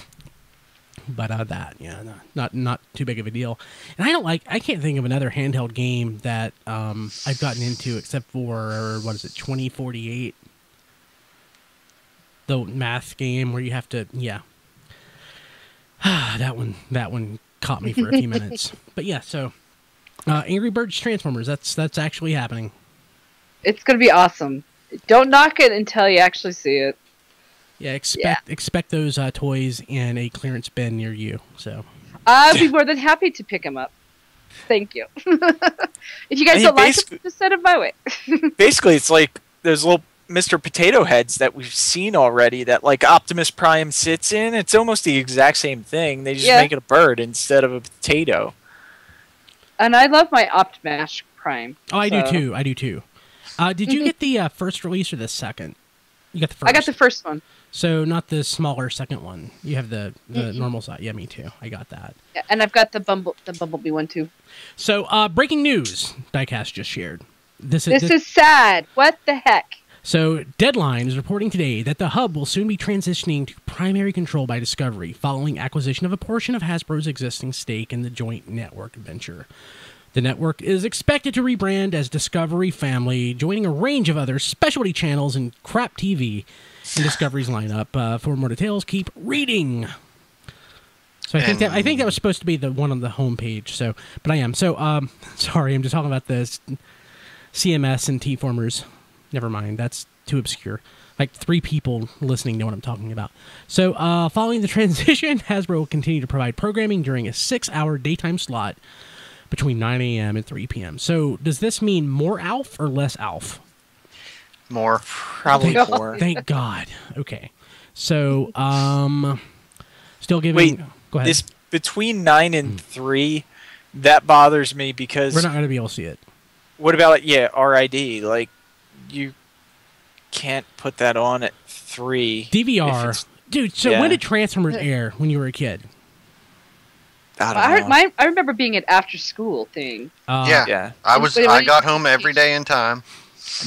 yeah, no, not too big of a deal. And I can't think of another handheld game that I've gotten into except for, what is it, 2048? The math game where you have to, yeah. that one caught me for a few minutes. But yeah, so Angry Birds Transformers, that's actually happening. It's gonna be awesome. Don't knock it until you actually see it. Yeah, expect those toys in a clearance bin near you. So I'll be more than happy to pick them up. Thank you. If you guys mean, don't like basically- them, just send them my way. Basically, it's like those little Mr. Potato Heads that we've seen already that like Optimus Prime sits in. It's almost the exact same thing. They just Yeah. make it a bird instead of a potato. And I love my Optimus Prime. oh, I do so- too. I do too. Did you get the first release or the second? You got the first. I got the first one. So not the smaller second one. You have the normal side. Yeah, me too. I got that. Yeah, and I've got the Bumblebee one too. So breaking news. Diecast just shared. This Is sad. What the heck? So, Deadline is reporting today that the hub will soon be transitioning to primary control by Discovery following acquisition of a portion of Hasbro's existing stake in the joint network venture. The network is expected to rebrand as Discovery Family, joining a range of other specialty channels and crap TV in Discovery's lineup. For more details, keep reading. So I think that was supposed to be the one on the homepage. So, but I am sorry. I'm just talking about this CMS and T-formers. Never mind. That's too obscure. Like 3 people listening know what I'm talking about. So, following the transition, Hasbro will continue to provide programming during a 6-hour daytime slot between 9 a.m. and 3 p.m. So, does this mean more ALF or less ALF? More. Probably Thank- more. Thank God. Okay. So, still giving... Wait, Go ahead. This between 9 and 3, that bothers me because We're not going to be able to see it. what about RID? Like you can't put that on at 3. if DVR. it's- Dude, so yeah. when did Transformers air when you were a kid? I don't know. I remember being an after school thing. Yeah. Yeah. I got home every day in time.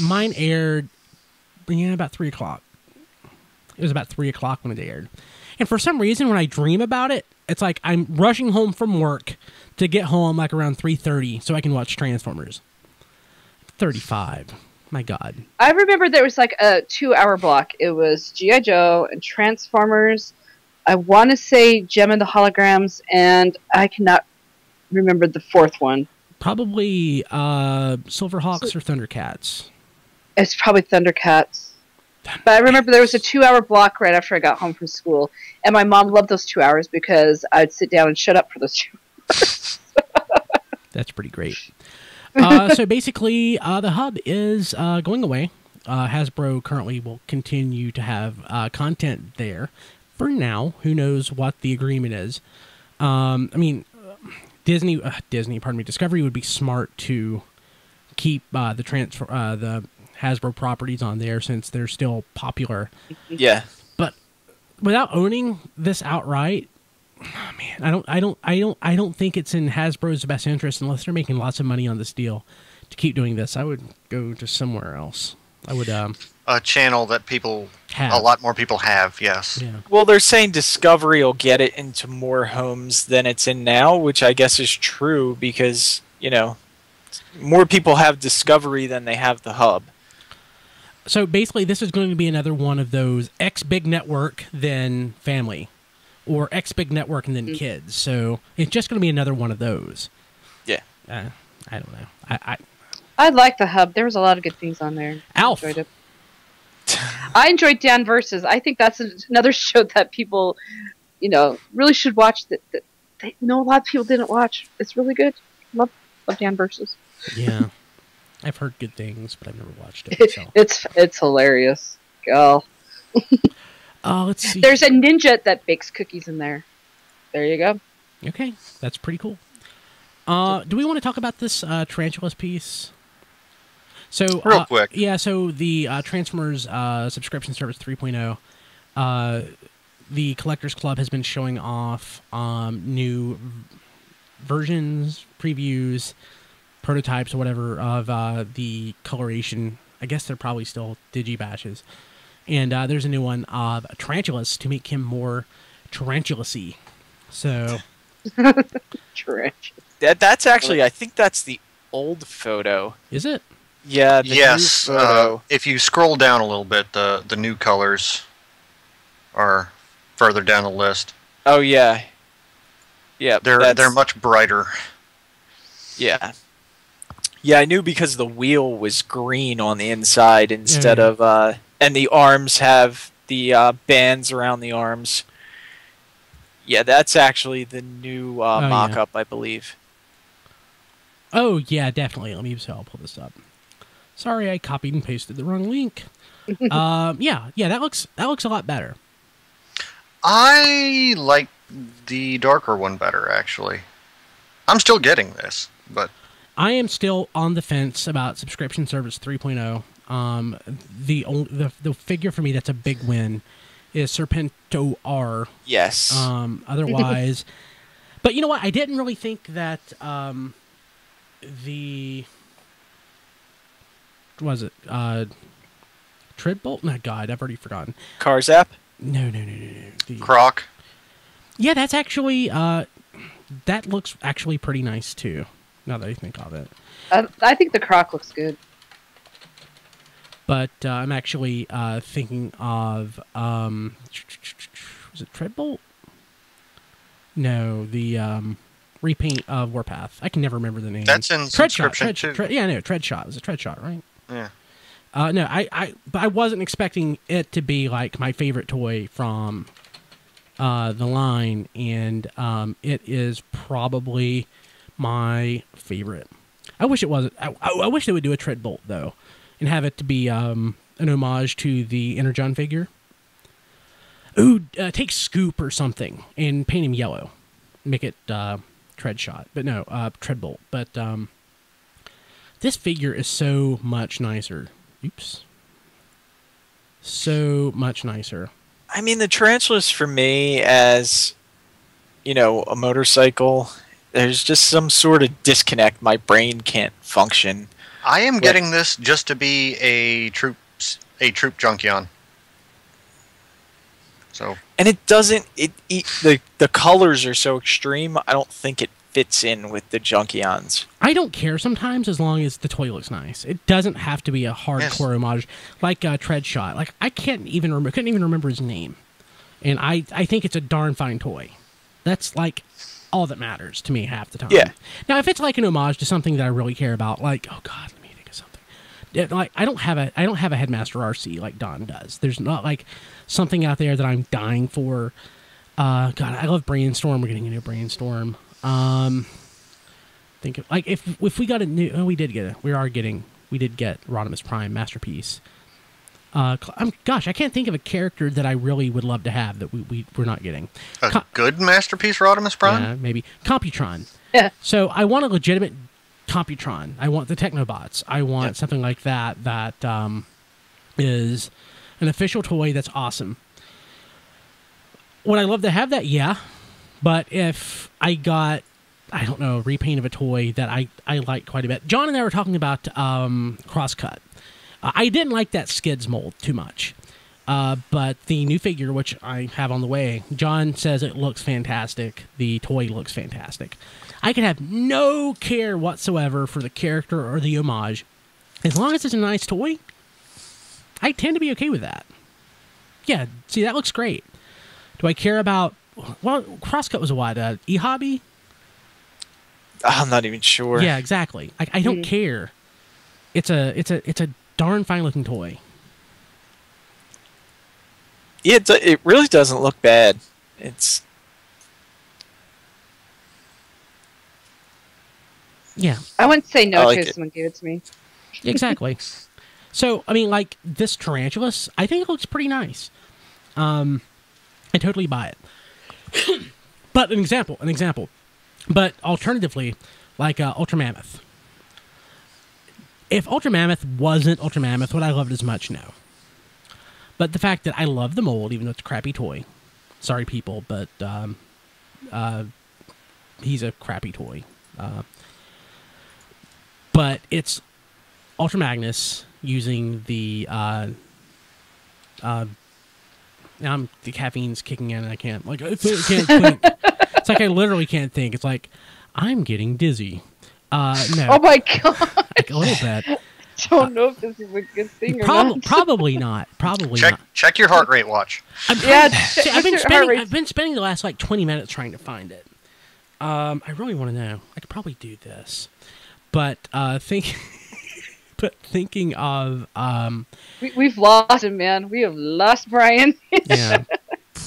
Mine aired about 3 o'clock. It was about 3 o'clock when it aired. And for some reason, when I dream about it, it's like I'm rushing home from work to get home like around 3:30 so I can watch Transformers. 35. My God. I remember there was like a 2-hour block. It was G.I. Joe and Transformers. I want to say Gem and the Holograms, and I cannot remember the fourth one. Probably Silverhawks or Thundercats. It's probably Thundercats. But I remember there was a 2-hour block right after I got home from school, and my mom loved those 2 hours because I'd sit down and shut up for those 2 That's pretty great. So basically, the hub is going away. Hasbro currently will continue to have content there for now. Who knows what the agreement is? I mean, Discovery would be smart to keep the Hasbro properties on there since they're still popular. Yeah. But without owning this outright, oh man, I don't think it's in Hasbro's best interest unless they're making lots of money on this deal to keep doing this. I would go to somewhere else. I would a channel that people have. a lot more people have. Yes. Yeah. Well, they're saying Discovery will get it into more homes than it's in now, which I guess is true because, you know, more people have Discovery than they have the hub. So basically, this is going to be another one of those X big network then family, or X big network and then kids. So it's just going to be another one of those. Yeah. I don't know. I like the hub. There was a lot of good things on there. Alf. I enjoyed it. I enjoyed Dan Versus. I think that's another show that people, really should watch. That a lot of people didn't watch. It's really good. Love Dan Versus. Yeah, I've heard good things, but I've never watched it. So. It's hilarious. Go. Let's see. There's a ninja that bakes cookies in there. There you go. Okay, that's pretty cool. Do we want to talk about this Tarantulas piece? So real quick. Yeah, so the Transformers subscription service 3.0, the Collectors Club has been showing off new versions, previews, prototypes, or whatever, of the coloration. I guess they're probably still digibashes. And there's a new one of Tarantulas to make him more tarantulas-y. So... That's actually, I think that's the old photo. Is it? Yeah, the yes. new photo. If you scroll down a little bit, the new colors are further down the list. Oh yeah, yeah. They're much brighter. Yeah, yeah. I knew because the wheel was green on the inside instead of, and the arms have the bands around the arms. Yeah, that's actually the new mock-up, I believe. Oh yeah, definitely. Let me see. I'll pull this up. Sorry, I copied and pasted the wrong link. Yeah, that looks a lot better. I like the darker one better, actually. I'm still getting this, but I am still on the fence about subscription service 3.0. The figure for me that's a big win is Serpento R. Yes. Otherwise, but you know what? I didn't really think that Treadbolt? No, God, I've already forgotten. Carzap? No. Croc. Yeah, that's actually that looks actually pretty nice too. Now that I think of it, I think the Croc looks good. But I'm actually thinking of was it Treadbolt? No, the repaint of Warpath. I can never remember the name. That's in subscription too. Treadshot. It was a Treadshot, right? Yeah. No, but I wasn't expecting it to be like my favorite toy from the line, and it is probably my favorite. I wish it wasn't. I wish they would do a Treadbolt though, and have it to be an homage to the Energon figure. Ooh, take Scoop or something and paint him yellow, make it Treadshot. But no, Treadbolt. But this figure is so much nicer. Oops. So much nicer. I mean, the Tarantulas for me as, a motorcycle, there's just some sort of disconnect. My brain can't function. I am getting this just to be a troop Junkion. So. And it doesn't. The colors are so extreme. I don't think it fits in with the Junkions. I don't care sometimes as long as the toy looks nice. It doesn't have to be a hardcore homage like Treadshot. Like I couldn't even remember his name, and I think it's a darn fine toy. That's like all that matters to me half the time. Yeah. Now if it's like an homage to something that I really care about, like let me think of something. Like I don't have a Headmaster RC like Don does. There's not like something out there that I'm dying for. God, I love Brainstorm. We're getting a new Brainstorm. Think of, like if we got a new, we did get Rodimus Prime Masterpiece. Gosh, I can't think of a character that I really would love to have that we're not getting. Good Masterpiece Rodimus Prime? Yeah, maybe Computron. Yeah. So I want a legitimate Computron. I want the Technobots. I want something like that. That is an official toy that's awesome. Would I love to have that? Yeah. But if I got, I don't know, a repaint of a toy that I like quite a bit. John and I were talking about Crosscut. I didn't like that Skids mold too much. But the new figure, which I have on the way, John says it looks fantastic. The toy looks fantastic. I could have no care whatsoever for the character or the homage. As long as it's a nice toy, I tend to be okay with that. Yeah, see, that looks great. Do I care about... Well, Crosscut was what? E-Hobby? I'm not even sure. Yeah, exactly. I don't care. It's a darn fine looking toy. Yeah, it really doesn't look bad. It's... Yeah. I wouldn't say no like to if it. someone gave it to me. Exactly. So, I mean, like, this Tarantulas, I think it looks pretty nice. I totally buy it. But an example. But alternatively, like Ultra Mammoth. If Ultra Mammoth wasn't Ultra Mammoth, would I love it as much? No. But the fact that I love the mold, even though it's a crappy toy. Sorry, people, but he's a crappy toy. But it's Ultra Magnus using the... now the caffeine's kicking in and I can't... Like, I can't think. It's like I literally can't think. It's like, I'm getting dizzy. No. Oh my god! Like a little bit. I don't know if this is a good thing or not. Probably not. Probably not. Check your heart rate watch. Yeah, See, I've what's your heart rate? been spending the last like 20 minutes trying to find it. I really want to know. I could probably do this, but thinking of We've lost him, man. We have lost Brian. yeah,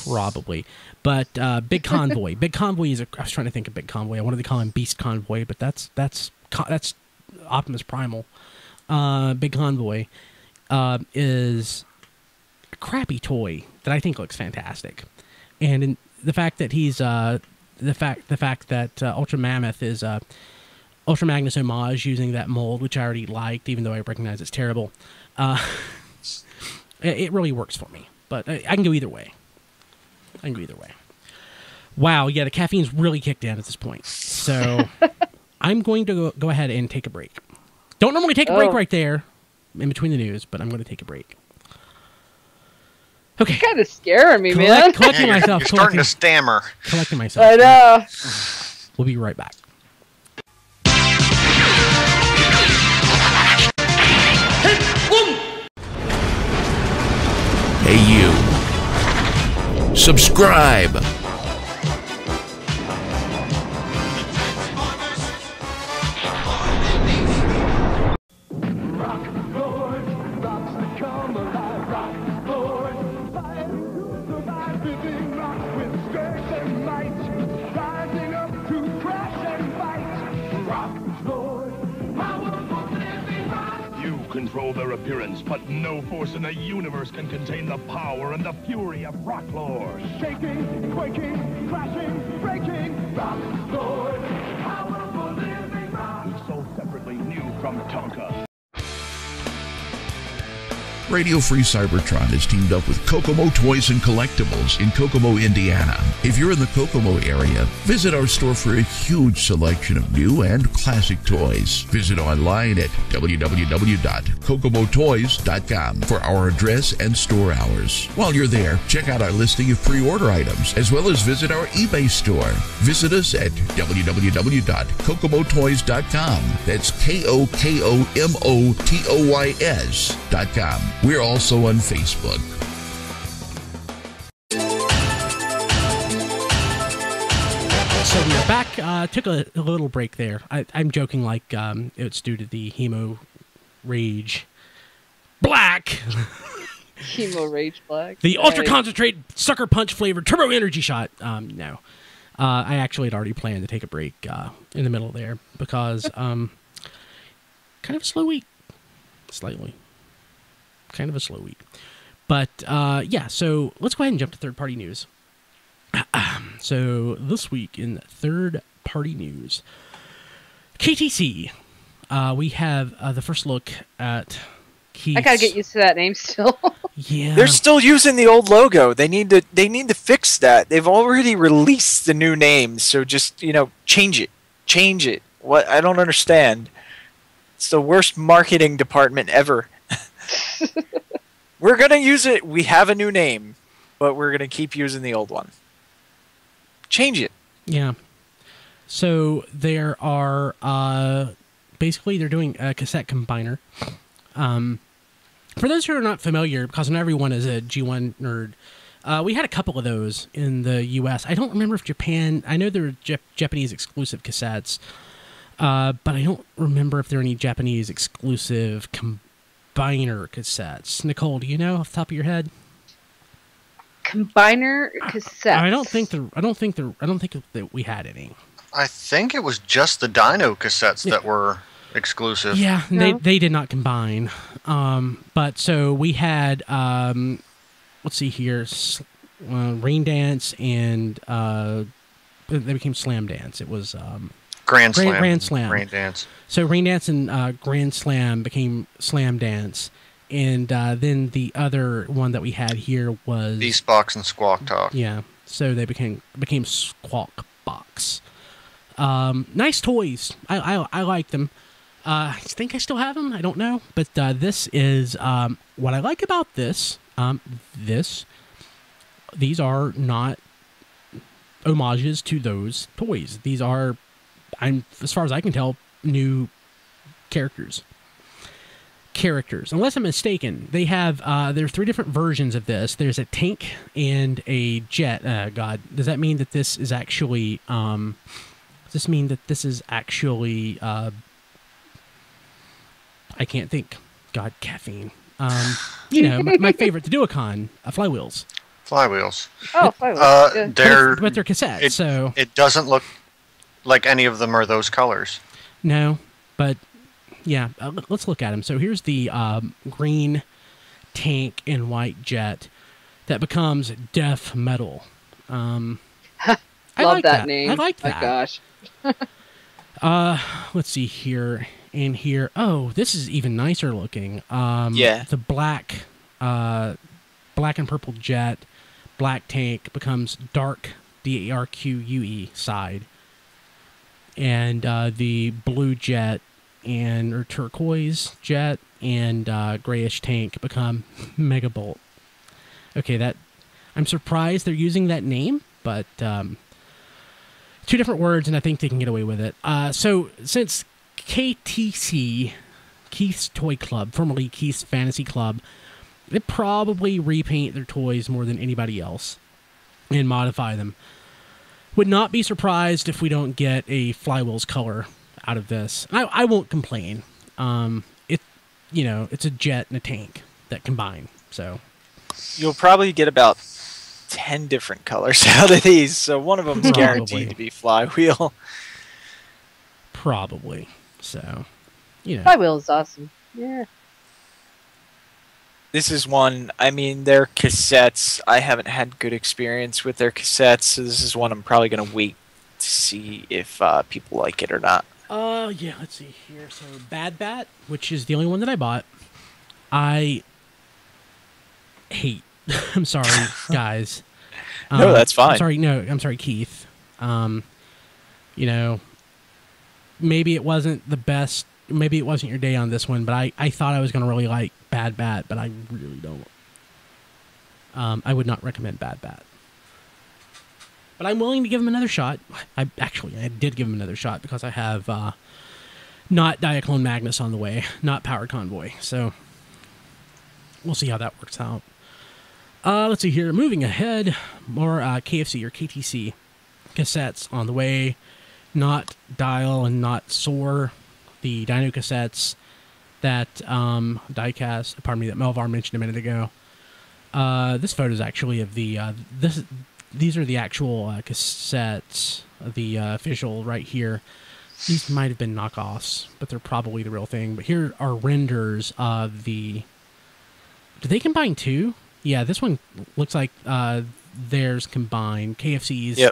probably. But Big Convoy. Big Convoy is I was trying to think of Big Convoy. I wanted to call him Beast Convoy, but that's Optimus Primal. Big Convoy is a crappy toy that I think looks fantastic, and the fact that he's the fact that Ultra Mammoth is Ultra Magnus homage using that mold, which I already liked, even though I recognize it's terrible. It really works for me, but I can go either way. Wow, yeah, the caffeine's really kicked in at this point. So I'm going to go ahead and take a break. Don't normally take a break right there in between the news, but I'm going to take a break. Okay. You're kind of scaring me, man. Collecting myself. You're starting to stammer. Collecting myself. I know. We'll be right back. Hey, you. Subscribe. Control their appearance, but no force in the universe can contain the power and the fury of Rock Lord. Shaking, quaking, crashing, breaking, Rock Lord, powerful living rock. Who's sold separately, new from Tonka. Radio Free Cybertron has teamed up with Kokomo Toys and Collectibles in Kokomo, Indiana. If you're in the Kokomo area, visit our store for a huge selection of new and classic toys. Visit online at www.kokomotoys.com for our address and store hours. While you're there, check out our listing of pre-order items, as well as visit our eBay store. Visit us at www.kokomotoys.com. That's KOKOMOTOYS.com. We're also on Facebook. So we are back. Took a little break there. I'm joking like it's due to the Hemo Rage Black. Chemo Rage Black. The Ultra Concentrate Sucker Punch flavored Turbo Energy Shot. No. I actually had already planned to take a break in the middle there because kind of a slow week, slightly. Kind of a slow week. But, yeah, so let's go ahead and jump to third-party news. So this week in third-party news, KTC, we have the first look at Keith's... I gotta get used to that name still. Yeah. They're still using the old logo. They need to fix that. They've already released the new name, so just, change it. Change it. What? I don't understand. It's the worst marketing department ever. We're going to use it. We have a new name, but we're going to keep using the old one. Change it. Yeah. So there are basically they're doing a cassette combiner. For those who are not familiar, because not everyone is a G1 nerd, we had a couple of those in the U.S. I don't remember if Japan... I know there were Japanese exclusive cassettes, but I don't remember if there are any Japanese exclusive combiner cassettes. Nicole, do you know off the top of your head? Combiner cassettes. I don't think that we had any. I think it was just the Dino cassettes that were exclusive. Yeah, No. they did not combine. But so we had, let's see here, Rain Dance and they became Slam Dance. It was Grand Slam. Grand Slam. Rain Dance. So Rain Dance and Grand Slam became Slam Dance. And then the other one that we had here was... Beast Box and Squawk Talk. Yeah, so they became Squawk Box. Nice toys. I like them. I think I still have them. I don't know. But this is what I like about this. These are not homages to those toys. These are, as far as I can tell, new characters. Unless I'm mistaken, they have there are 3 different versions of this. There's a tank and a jet. God, does that mean that this is actually? Does this mean that this is actually? I can't think. God, caffeine. My favorite, the Duocon, flywheels. Flywheels. Oh, flywheels. Yeah. But they're cassettes, so it doesn't look like any of them are those colors. No, but. Yeah, let's look at them. So here's the green tank and white jet that becomes death metal. I Love like that name. I like My that. gosh. Let's see here and here. Oh, this is even nicer looking. Yeah. The black and purple jet, black tank becomes dark DARQUE side, and the blue jet or turquoise jet and grayish tank become Megabolt. Okay, I'm surprised they're using that name, but 2 different words, and I think they can get away with it. So since KTC, Keith's Toy Club, formerly Keith's Fantasy Club, they probably repaint their toys more than anybody else and modify them. Would not be surprised if we don't get a flywheels color out of this. I won't complain. It's a jet and a tank that combine. So You'll probably get about 10 different colors out of these, so one of them is guaranteed to be flywheel. Probably. So, Flywheel is awesome. Yeah. This is one, their cassettes, I haven't had good experience with their cassettes, so this is one I'm probably going to wait to see if people like it or not. Yeah, let's see here. So, Bad Bat, which is the only one that I bought, I hate. I'm sorry, guys. No, that's fine. I'm sorry, Keith. Maybe it wasn't the best. Maybe it wasn't your day on this one, but I thought I was going to really like Bad Bat, but I really don't. I would not recommend Bad Bat. But I'm willing to give him another shot. I did give him another shot because I have not Diaclone Magnus on the way, not Powered Convoy. So we'll see how that works out. Let's see here. Moving ahead, more KFC or KTC cassettes on the way. Not Dial and not Soar. The Dino cassettes that diecast, that Melvar mentioned a minute ago. This photo is actually of the these are the actual cassettes, the official right here. These might have been knockoffs, but they're probably the real thing. But here are renders of the... Do they combine too? Yeah, this one looks like theirs combined. KFC's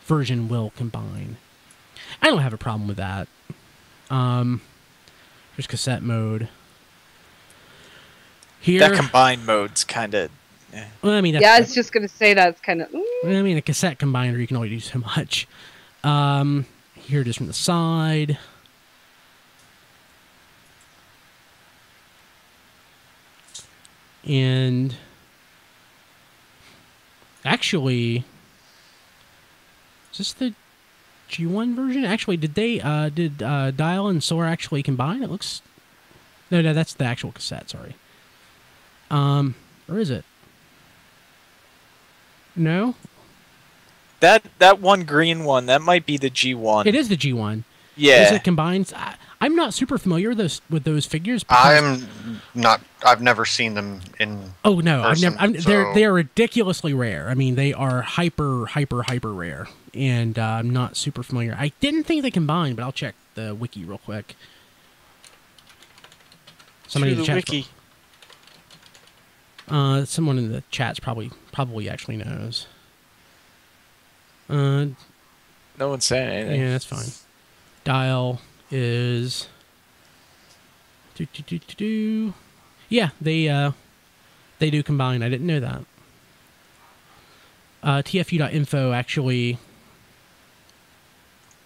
version will combine. I don't have a problem with that. There's cassette mode. Here, that combined mode's kind of... Well, I mean, yeah, I was just going to say that's kind of... I mean, a cassette combiner, you can only do so much. Here it is from the side. And actually, is this the G1 version? Actually, did they did Dial and Soar actually combine? It looks... No, that's the actual cassette, sorry. Or is it? No? That one green one, that might be the G1. It is the G1. Yeah. Is it combined? I'm not super familiar with those figures. I'm not. I've never seen them in. Oh no, person, I've never. They're ridiculously rare. I mean, they are hyper rare, and I'm not super familiar. I didn't think they combined, but I'll check the wiki real quick. Somebody in the chat. Wiki. Someone in the chat's probably actually knows. No one's saying anything. Yeah, that's fine. Dial is... Yeah, they do combine. I didn't know that. TFU.info actually...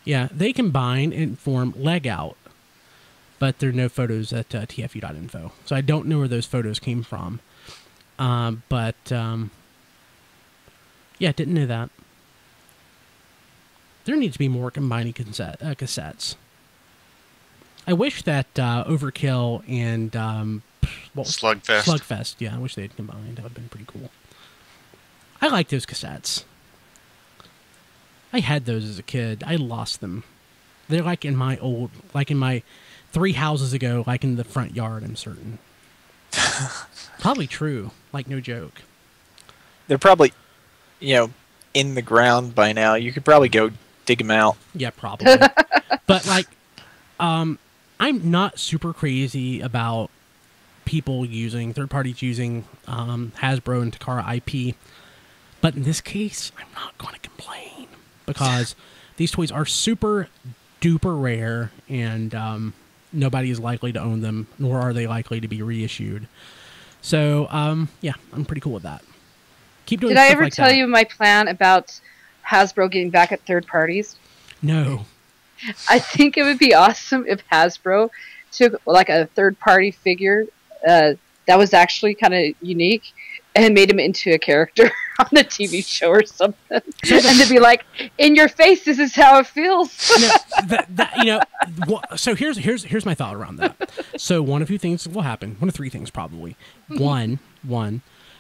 Yeah, they combine and form leg out, but there are no photos at TFU.info. So I don't know where those photos came from. Yeah, didn't know that. There needs to be more combining cassettes. I wish that Overkill and Slugfest, yeah, I wish they had combined. That would have been pretty cool. I like those cassettes. I had those as a kid. I lost them. They're like in my 3 houses ago, like in the front yard, I'm certain. Probably true. Like, no joke. They're probably, in the ground by now. You could probably go dig them out. Yeah, probably. But, like, I'm not super crazy about people using, third parties using Hasbro and Takara IP. But in this case, I'm not going to complain. Because these toys are super duper rare, and nobody is likely to own them, nor are they likely to be reissued. So, yeah, I'm pretty cool with that. Keep doing stuff like that. Did I ever tell you my plan about Hasbro getting back at third parties? No. I think it would be awesome if Hasbro took like a third party figure that was actually kind of unique and made him into a character on the TV show or something. And to be like, in your face, this is how it feels. So here's my thought around that. So one of two things will happen. One of three things probably. One,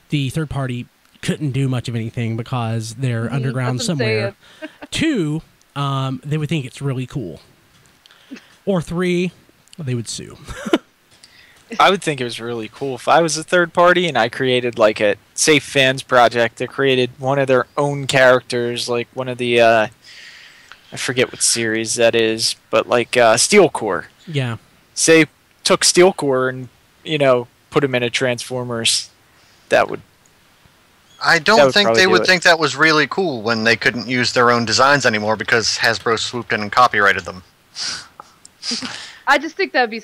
the third party couldn't do much of anything because they're underground somewhere. 2, they would think it's really cool. Or 3, they would sue. I would think it was really cool if I was a third party and I created like a Safe Fans project that created one of their own characters, like one of the I forget what series that is, but like Steel Core. Yeah. Say took Steel Core and put him in a Transformers. That would. I don't think they would think that was really cool when they couldn't use their own designs anymore because Hasbro swooped in and copyrighted them. I think that'd be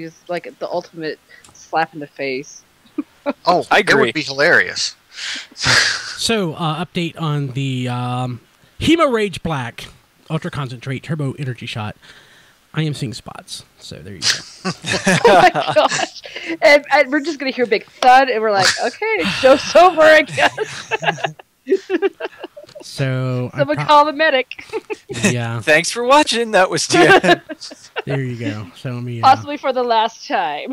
just like the ultimate slap in the face. Oh, I agree. It would be hilarious. So, update on the Hemo Rage Black Ultra Concentrate Turbo Energy Shot. I am seeing spots, so there you go. Oh my gosh! And we're just gonna hear a big thud, and we're like, okay, show's over, I guess. So someone call the medic. Yeah. Thanks for watching. That was There you go. So let me possibly for the last time.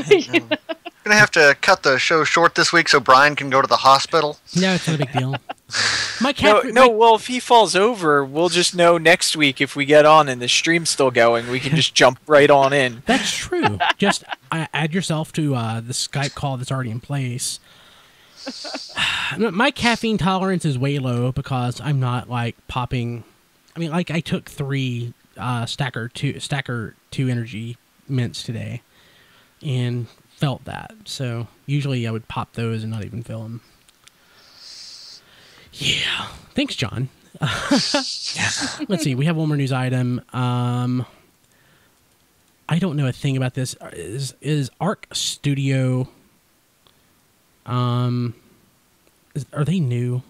Gonna have to cut the show short this week so Brian can go to the hospital. No, it's not a big deal. My cat. Well, if he falls over, we'll just know next week if we get on and the stream's still going. We can just jump right on in. That's true. Just add yourself to the Skype call that's already in place. My caffeine tolerance is way low because I'm not like popping. I mean, like I took 3 stacker two energy mints today, and felt that. So usually I would pop those and not even fill them. Yeah. Thanks, John. Let's see. We have one more news item. I don't know a thing about this. Is Arc Studio? Are they new?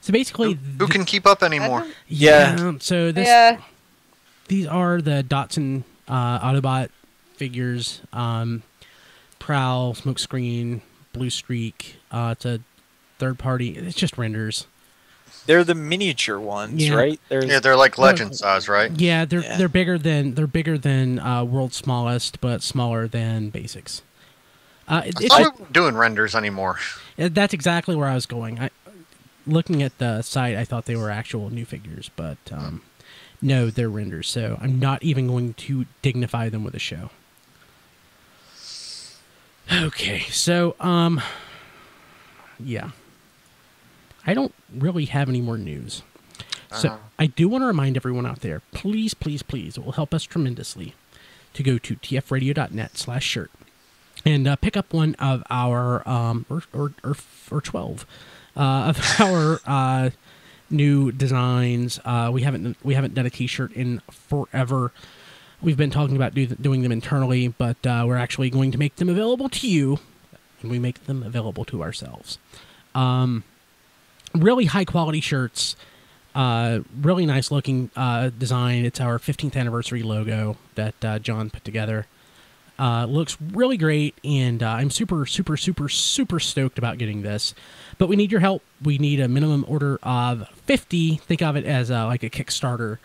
So basically, who can keep up anymore? Yeah. So these are the Datsun Autobot figures. Prowl, Smokescreen, Blue Streak. It's a third party. It's just renders. They're the miniature ones, Yeah. right? They're like legend size, right? Yeah, they're bigger than World's Smallest, but smaller than Basics. I thought we weren't doing renders anymore. That's exactly where I was going. Looking at the site, I thought they were actual new figures, but no, they're renders. So I'm not even going to dignify them with a show. Okay, so yeah, I don't really have any more news. So I do want to remind everyone out there, please, please, please, it will help us tremendously to go to tfradio.net/shirt and pick up one of our or 12 of our new designs. We haven't done a t-shirt in forever. We've been talking about doing them internally, but we're actually going to make them available to you, and we make them available to ourselves. Really high quality shirts, really nice looking design. It's our 15th anniversary logo that John put together. Looks really great, and I'm super stoked about getting this. But we need your help. We need a minimum order of 50. Think of it as like a Kickstarter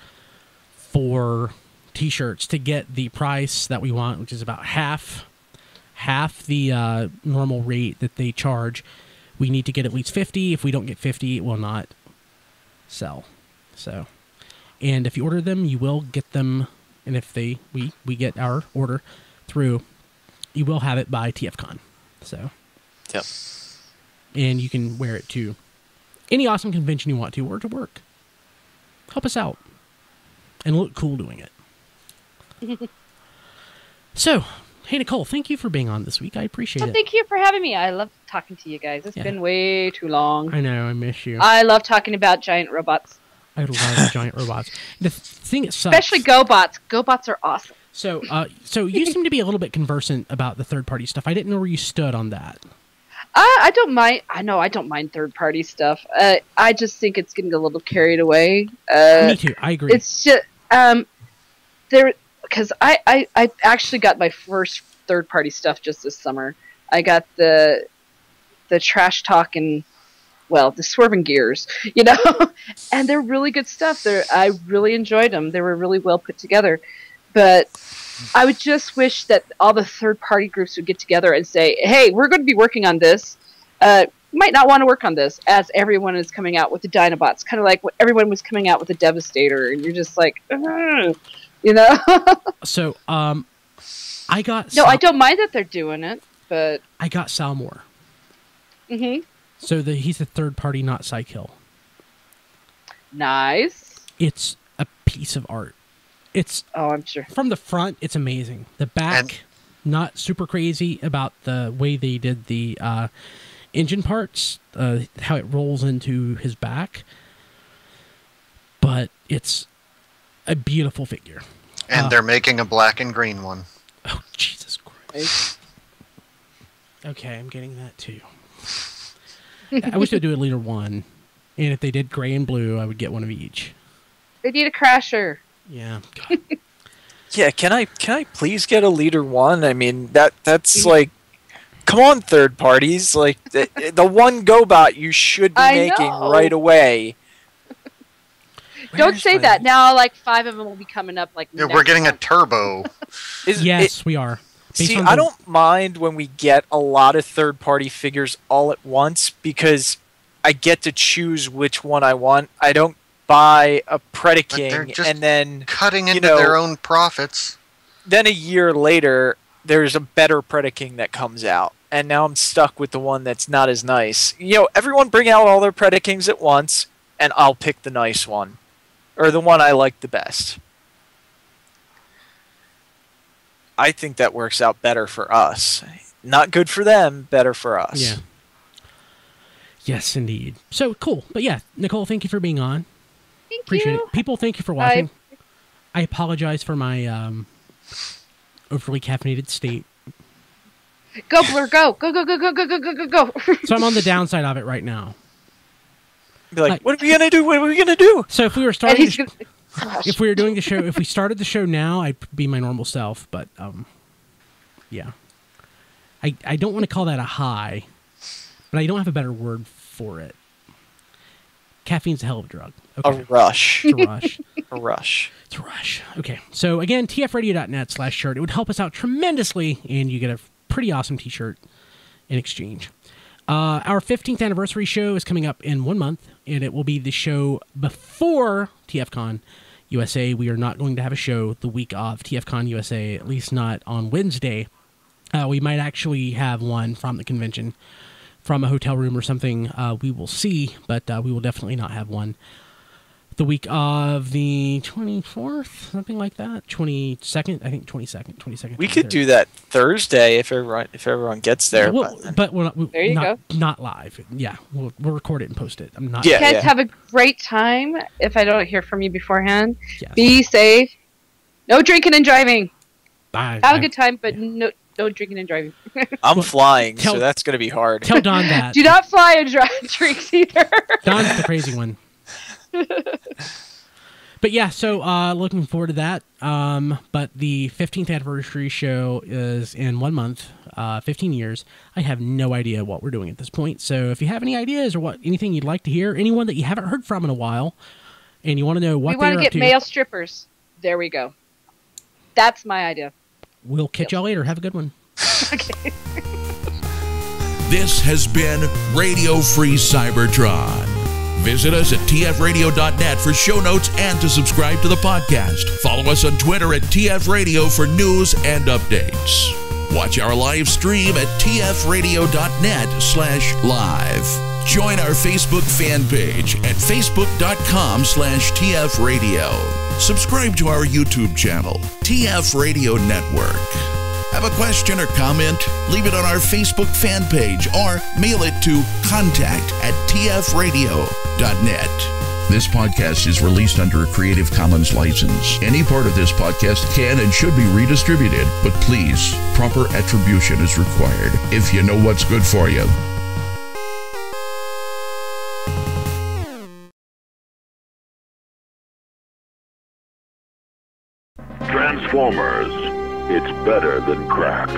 for t-shirts to get the price that we want, which is about half the normal rate that they charge. We need to get at least 50. If we don't get 50, it will not sell. So, and if you order them, you will get them. And if we get our order through, you will have it by TFCon. So, yep. And you can wear it to any awesome convention you want to, or to work. Help us out and look cool doing it. So, hey Nicole, thank you for being on this week. I appreciate it. Thank you for having me. I love talking to you guys. It's been way too long. I know, I miss you. I love talking about giant robots. I love giant robots. The thing that sucks, especially GoBots. GoBots are awesome. So, so you seem to be a little bit conversant about the third-party stuff. I didn't know where you stood on that. I don't mind. I know I don't mind third-party stuff. I just think it's getting a little carried away. Me too. I agree. It's just because I actually got my first third-party stuff just this summer. I got the Trash Talk and the Swerving Gears, and they're really good stuff. I really enjoyed them. They were really well put together. But I would just wish that all the third-party groups would get together and say, hey, we're going to be working on this. You might not want to work on this, as everyone is coming out with the Dinobots. Kind of like what everyone was coming out with the Devastator, and you're just like, So, I got... No, I don't mind that they're doing it, but... I got Salmore. Mm-hmm. So he's a third-party, not Psykill. Nice. It's a piece of art. I'm sure. From the front, it's amazing. The back, not super crazy about the way they did the engine parts, how it rolls into his back. But it's a beautiful figure. And they're making a black and green one. Oh, Jesus Christ. Okay, I'm getting that too. I wish they'd do a leader one. And if they did gray and blue, I would get one of each. They need a Crasher. Yeah. God. Yeah, can I please get a leader one? I mean, that's like, come on, third parties, like the one GoBot you should be making right away. Don't say that now. Like 5 of them will be coming up. Like we're getting a turbo. Yes, we are. See, I don't mind when we get a lot of third party figures all at once because I get to choose which one I want. I don't buy a Predaking and then cutting into their own profits. Then a year later, there's a better Predaking that comes out, and now I'm stuck with the one that's not as nice. You know, everyone bring out all their Predakings at once, and I'll pick the nice one. Or the one I like the best. I think that works out better for us. Not good for them, better for us. Yeah. Yes, indeed. So, cool. But yeah, Nicole, thank you for being on. Appreciate it. People, thank you for watching. I apologize for my overly caffeinated state. Go, Blur, go. Go, go, go, go, go, go, go, go, go. So I'm on the downside of it right now. Be like, what are we going to do? What are we going to do? So if we were starting if we were doing the show, if we started the show now, I'd be my normal self. But, yeah. I don't want to call that a high, but I don't have a better word for it. Caffeine's a hell of a drug. Okay. A rush. It's a rush. A rush. It's a rush. Okay. So again, tfradio.net/shirt. It would help us out tremendously, and you get a pretty awesome t-shirt in exchange. Our 15th anniversary show is coming up in 1 month, and it will be the show before TFCon USA. We are not going to have a show the week of TFCon USA, at least not on Wednesday. We might actually have one from the convention, from a hotel room or something. We will see, but we will definitely not have one the week of the 24th, something like that. 22nd, I think 22nd. We could do that Thursday if everyone gets there. But we're not, there you go. Not live. Yeah, we'll record it and post it. I'm not. You guys have a great time. If I don't hear from you beforehand, Yes. be safe. No drinking and driving. Bye. Have a good time, but no drinking and driving. I'm flying, so that's going to be hard. Tell Don that. Do not fly and drive drinks either. Don's the crazy one. But yeah, so looking forward to that. But the 15th anniversary show is in 1 month, 15 years. I have no idea what we're doing at this point. So if you have any ideas or anything you'd like to hear, anyone that you haven't heard from in a while, and you want to know what they're up to. We want to get male strippers. There we go. That's my idea. We'll catch y'all later. Have a good one. Okay. This has been Radio Free Cybertron. Visit us at tfradio.net for show notes and to subscribe to the podcast. Follow us on Twitter at tfradio for news and updates. Watch our live stream at tfradio.net/live. Join our Facebook fan page at facebook.com/tfradio. Subscribe to our YouTube channel, TF Radio Network. Have a question or comment? Leave it on our Facebook fan page or mail it to contact@tfradio.net. This podcast is released under a Creative Commons license. Any part of this podcast can and should be redistributed, but please, proper attribution is required if you know what's good for you. Transformers. It's better than crack.